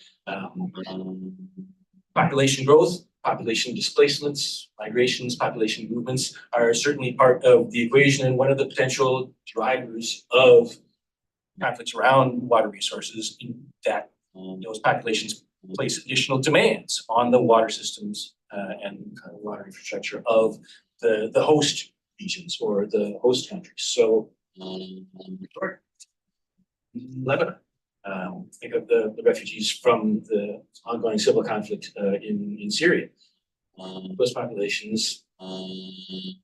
Population growth, population displacements, migrations, population movements are certainly part of the equation and one of the potential drivers of conflicts around water resources, in that those populations place additional demands on the water systems and water infrastructure of the host regions or the host countries. So, Lebanon. Think of the refugees from the ongoing civil conflict in Syria. Those populations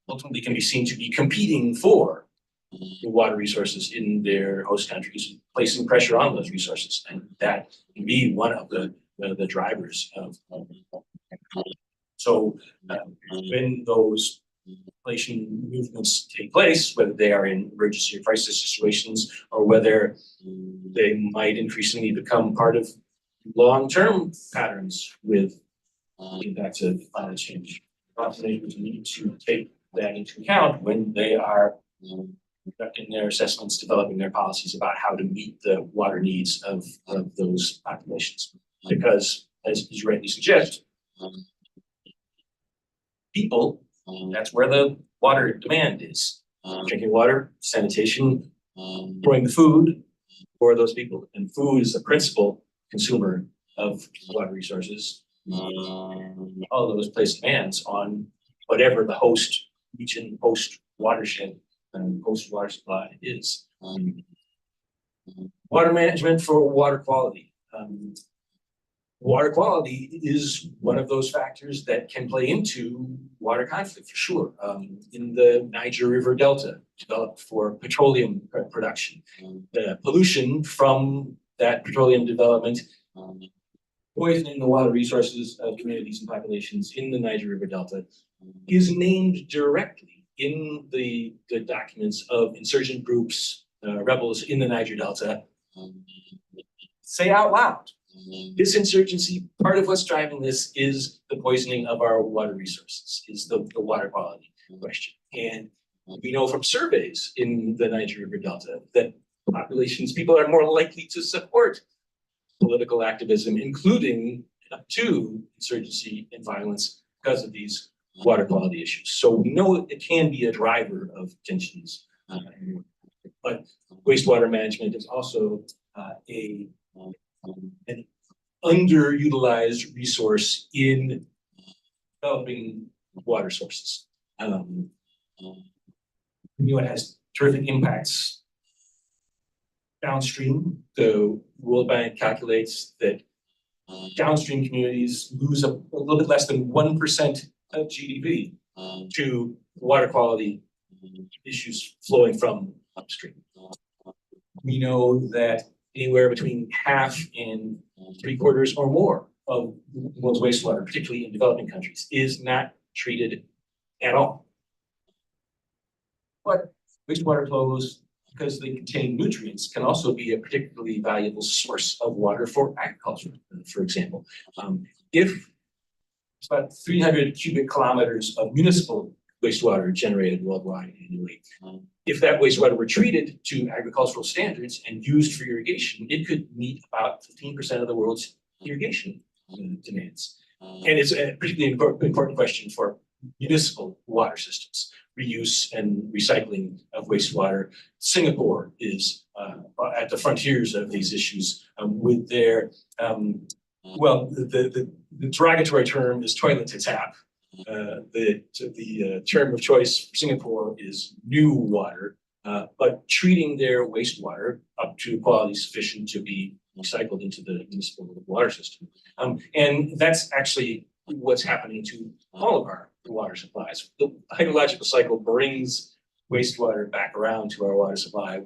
ultimately can be seen to be competing for the water resources in their host countries, placing pressure on those resources, and that can be one of the drivers of. So when those population movements take place, whether they are in emergency or crisis situations, or whether they might increasingly become part of long-term patterns with impacts of climate change, populations need to take that into account when they are conducting their assessments, developing their policies about how to meet the water needs of those populations. Because, as you rightly suggest, people, that's where the water demand is. Drinking water, sanitation, growing the food for those people. And food is the principal consumer of water resources. All of those place demands on whatever the host region, host watershed, and host water supply is. Water management for water quality. Water quality is one of those factors that can play into water conflict for sure. In the Niger River Delta, developed for petroleum production, the pollution from that petroleum development poisoning the water resources of communities and populations in the Niger River Delta is named directly in the documents of insurgent groups, rebels in the Niger Delta. Say out loud. This insurgency, part of what's driving this is the poisoning of our water resources, is the water quality question. And we know from surveys in the Niger River Delta that populations, people are more likely to support political activism, including up to insurgency and violence because of these water quality issues. So we know it can be a driver of tensions, but wastewater management is also an underutilized resource in developing water sources. It has terrific impacts downstream. The World Bank calculates that downstream communities lose a little bit less than 1% of GDP to water quality issues flowing from upstream. We know that anywhere between half and 3/4 or more of the world's wastewater, particularly in developing countries, is not treated at all. But wastewater flows, because they contain nutrients, can also be a particularly valuable source of water for agriculture, for example. If it's about 300 cubic kilometers of municipal wastewater generated worldwide annually. If that wastewater were treated to agricultural standards and used for irrigation, it could meet about 15% of the world's irrigation demands. And it's a particularly important question for municipal water systems. reuse and recycling of wastewater. Singapore is at the frontiers of these issues with their, the derogatory term is toilet to tap. The term of choice for Singapore is new water, but treating their wastewater up to quality sufficient to be recycled into the municipal water system. And that's actually what's happening to all of our water supplies. The hydrological cycle brings wastewater back around to our water supply,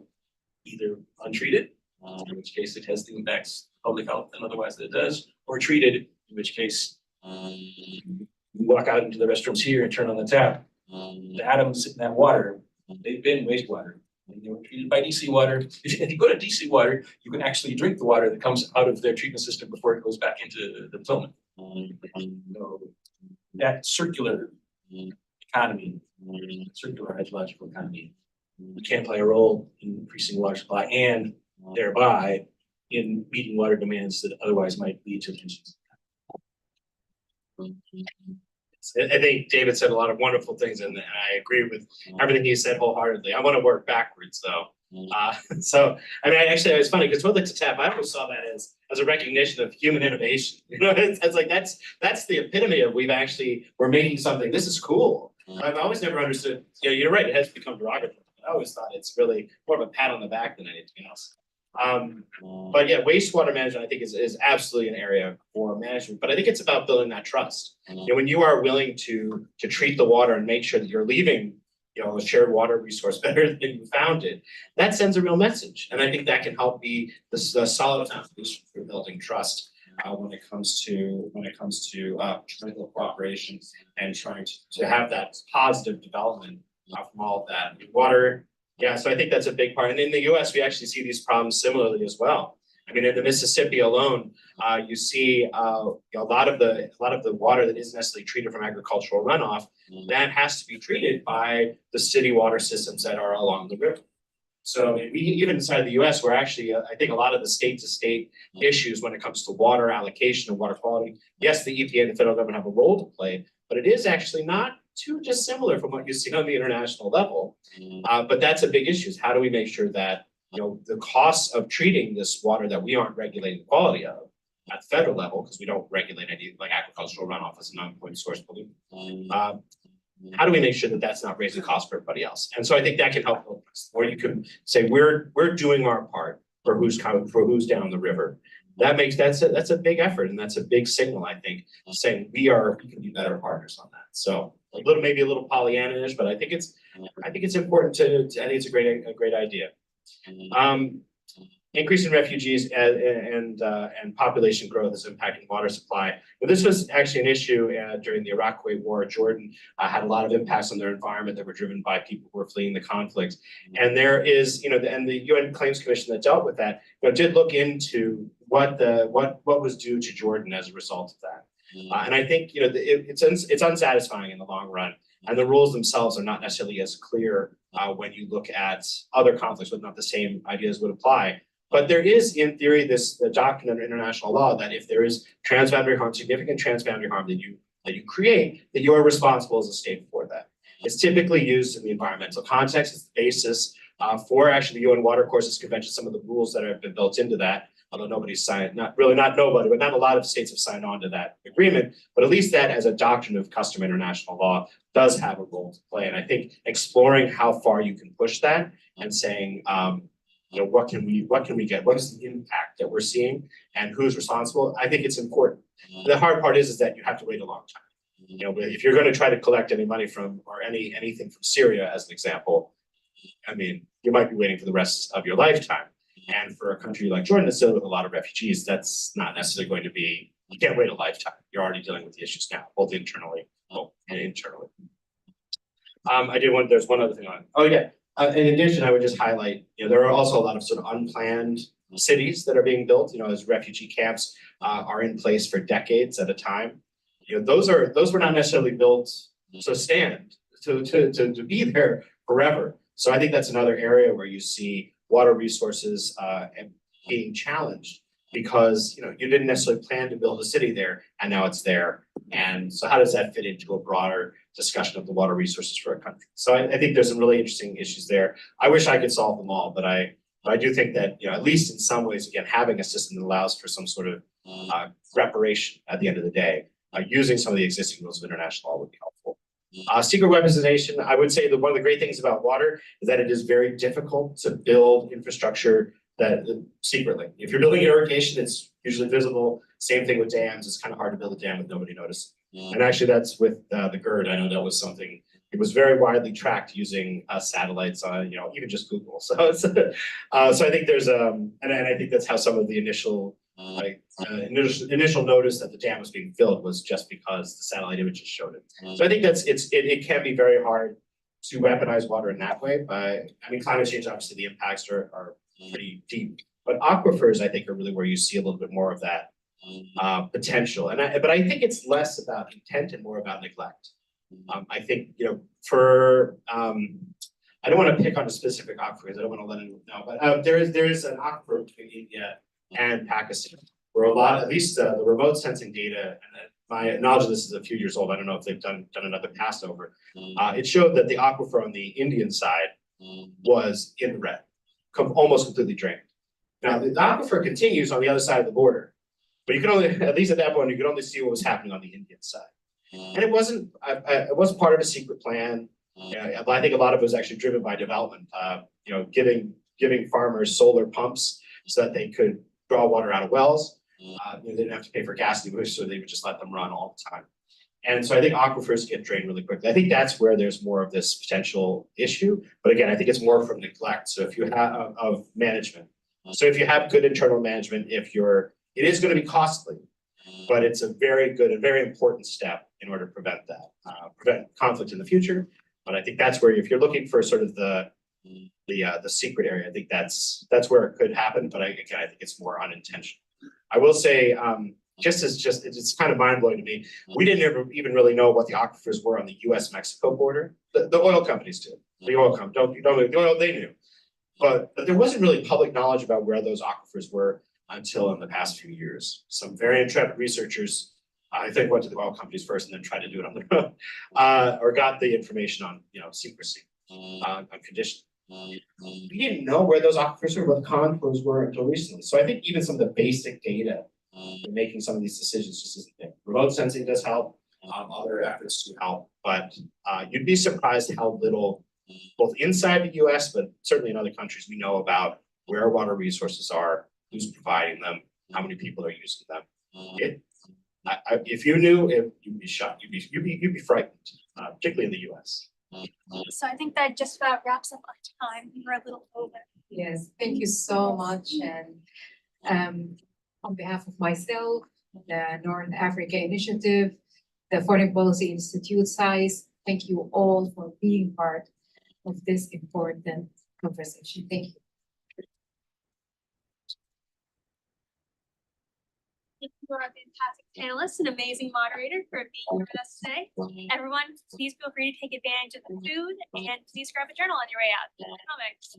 either untreated, in which case it has the impacts public health and otherwise that it does, or treated, in which case you walk out into the restrooms here and turn on the tap. The atoms in that water, they've been wastewater. And they were treated by DC water. If you go to DC water, you can actually drink the water that comes out of their treatment system before it goes back into the filament. So that circular economy, circular hydrological economy, can play a role in increasing water supply and thereby in meeting water demands that otherwise might lead to tensions. I think David said a lot of wonderful things, and I agree with everything he said wholeheartedly. I want to work backwards though. So I mean, actually, it was funny because toilet to tap, I always saw that as a recognition of human innovation. You know, it's like that's the epitome of we're making something. This is cool. I've always never understood. You know, you're right. It has become derogatory. I always thought it's really more of a pat on the back than anything else. But yeah, wastewater management I think is absolutely an area for management. But I think it's about building that trust. You know, when you are willing to treat the water and make sure that you're leaving, you know, a shared water resource better than you found it, that sends a real message. And I think that can help be the solid foundation for building trust when it comes to political cooperation and trying to have that positive development from all of that. Water. Yeah, so I think that's a big part. And in the US, we actually see these problems similarly as well. I mean, in the Mississippi alone, you see a lot of the water that isn't necessarily treated from agricultural runoff, that has to be treated by the city water systems that are along the river. So even inside the US, we're actually, I think a lot of the state to state issues when it comes to water allocation and water quality, yes, the EPA and the federal government have a role to play, but it is actually not too dissimilar from what you see on the international level. But that's a big issue, is how do we make sure that, you know, the costs of treating this water that we aren't regulating the quality of at the federal level, because we don't regulate any like agricultural runoff as a non-point source pollutant. How do we make sure that that's not raising costs for everybody else? And so I think that can help build trust. Or you can say we're doing our part for who's down the river. That's a big effort, and that's a big signal, I think, saying we can be better partners on that. So maybe a little Pollyanna-ish, but I think it's important I think it's a great idea. Increase in refugees and population growth is impacting water supply. But this was actually an issue during the Iraq-Kuwait War. Jordan had a lot of impacts on their environment that were driven by people who were fleeing the conflict. And there is, you know, and the UN Claims Commission that dealt with that, you know, did look into what was due to Jordan as a result of that. And I think, you know, it's unsatisfying in the long run, and the rules themselves are not necessarily as clear when you look at other conflicts, but not the same ideas would apply. But there is, in theory, the doctrine under international law that if there is transboundary harm, significant transboundary harm that you create, that you are responsible as a state for that. It's typically used in the environmental context. It's the basis for actually the UN Water Courses Convention, some of the rules that have been built into that. Although nobody's signed, not nobody, but not a lot of states have signed on to that agreement. But at least that, as a doctrine of custom international law, does have a role to play. And I think exploring how far you can push that and saying, you know, what can we get? What is the impact that we're seeing, and who's responsible? I think it's important. The hard part is that you have to wait a long time. You know, if you're going to try to collect any money from or anything from Syria, as an example, I mean, you might be waiting for the rest of your lifetime. And for a country like Jordan that's still with a lot of refugees, that's not necessarily going to be, you can't wait a lifetime. You're already dealing with the issues now, both internally and internally. There's one other thing on. Oh yeah. In addition, I would just highlight, you know, there are also a lot of sort of unplanned cities that are being built, you know, as refugee camps are in place for decades at a time. You know, those were not necessarily built to be there forever. So I think that's another area where you see water resources being challenged because, you didn't necessarily plan to build a city there, and now it's there. And so how does that fit into a broader discussion of the water resources for a country? So I think there's some really interesting issues there. I wish I could solve them all, but I do think that, at least in some ways, again, having a system that allows for some sort of reparation at the end of the day, using some of the existing rules of international law would be helpful. Secret weaponization, I would say that one of the great things about water is that it is very difficult to build infrastructure that secretly. If you're building irrigation, it's usually visible. Same thing with dams. It's kind of hard to build a dam with nobody noticing. And actually, that's with the GERD. I know that was something. It was very widely tracked using satellites on, even just Google. So it's so I think there's and I think that's how some of the initial initial notice that the dam was being filled was just because the satellite images showed it. So I think it can be very hard to weaponize water in that way. But I mean, climate change, obviously, the impacts are pretty deep. But aquifers, I think, are really where you see a little bit more of that potential. But I think it's less about intent and more about neglect. I think, I don't want to pick on a specific aquifer, I don't want to let anyone know, but there is an aquifer between India and Pakistan, where at least the remote sensing data, and my knowledge of this is a few years old, I don't know if they've done another pass over. It showed that the aquifer on the Indian side was in the red, almost completely drained. Now, the aquifer continues on the other side of the border, but you can only, at least at that point, you could only see what was happening on the Indian side. And it wasn't part of a secret plan. I think a lot of it was actually driven by development, giving farmers solar pumps so that they could draw water out of wells. They didn't have to pay for gas distribution, so they would just let them run all the time. And so I think aquifers get drained really quickly. I think that's where there's more of this potential issue. But again, I think it's more from neglect. So if you have of management. So if you have good internal management, it is going to be costly, but it's a very good and very important step in order to prevent that, prevent conflict in the future. But I think that's where, if you're looking for sort of the secret area, I think that's where it could happen. But I think it's more unintentional. I will say, it's kind of mind blowing to me. We didn't even really know what the aquifers were on the U.S.-Mexico border. The oil companies did. The oil companies, the oil they knew, but there wasn't really public knowledge about where those aquifers were until in the past few years. Some very intrepid researchers, I think, went to the oil companies first and then tried to do it on their own, or got the information on, secrecy, on condition. We didn't know where those aquifers were, what the contours were until recently. So I think even some of the basic data in making some of these decisions just isn't there. Remote sensing does help, other efforts do help, but you'd be surprised how little, both inside the US, but certainly in other countries, we know about where water resources are, who's providing them, how many people are using them. If you knew, you'd be shocked. You'd be frightened, particularly in the US. So I think that just about wraps up our time. We're a little over. Yes, thank you so much. And on behalf of myself, the North Africa Initiative, the Foreign Policy Institute, SAIS, thank you all for being part of this important conversation. Thank you. Thank you to our fantastic panelists and amazing moderator for being here with us today. Everyone, please feel free to take advantage of the food and please grab a journal on your way out. Comics.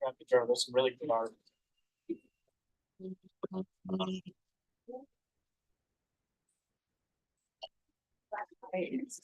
Grab the journal. There's some really good art.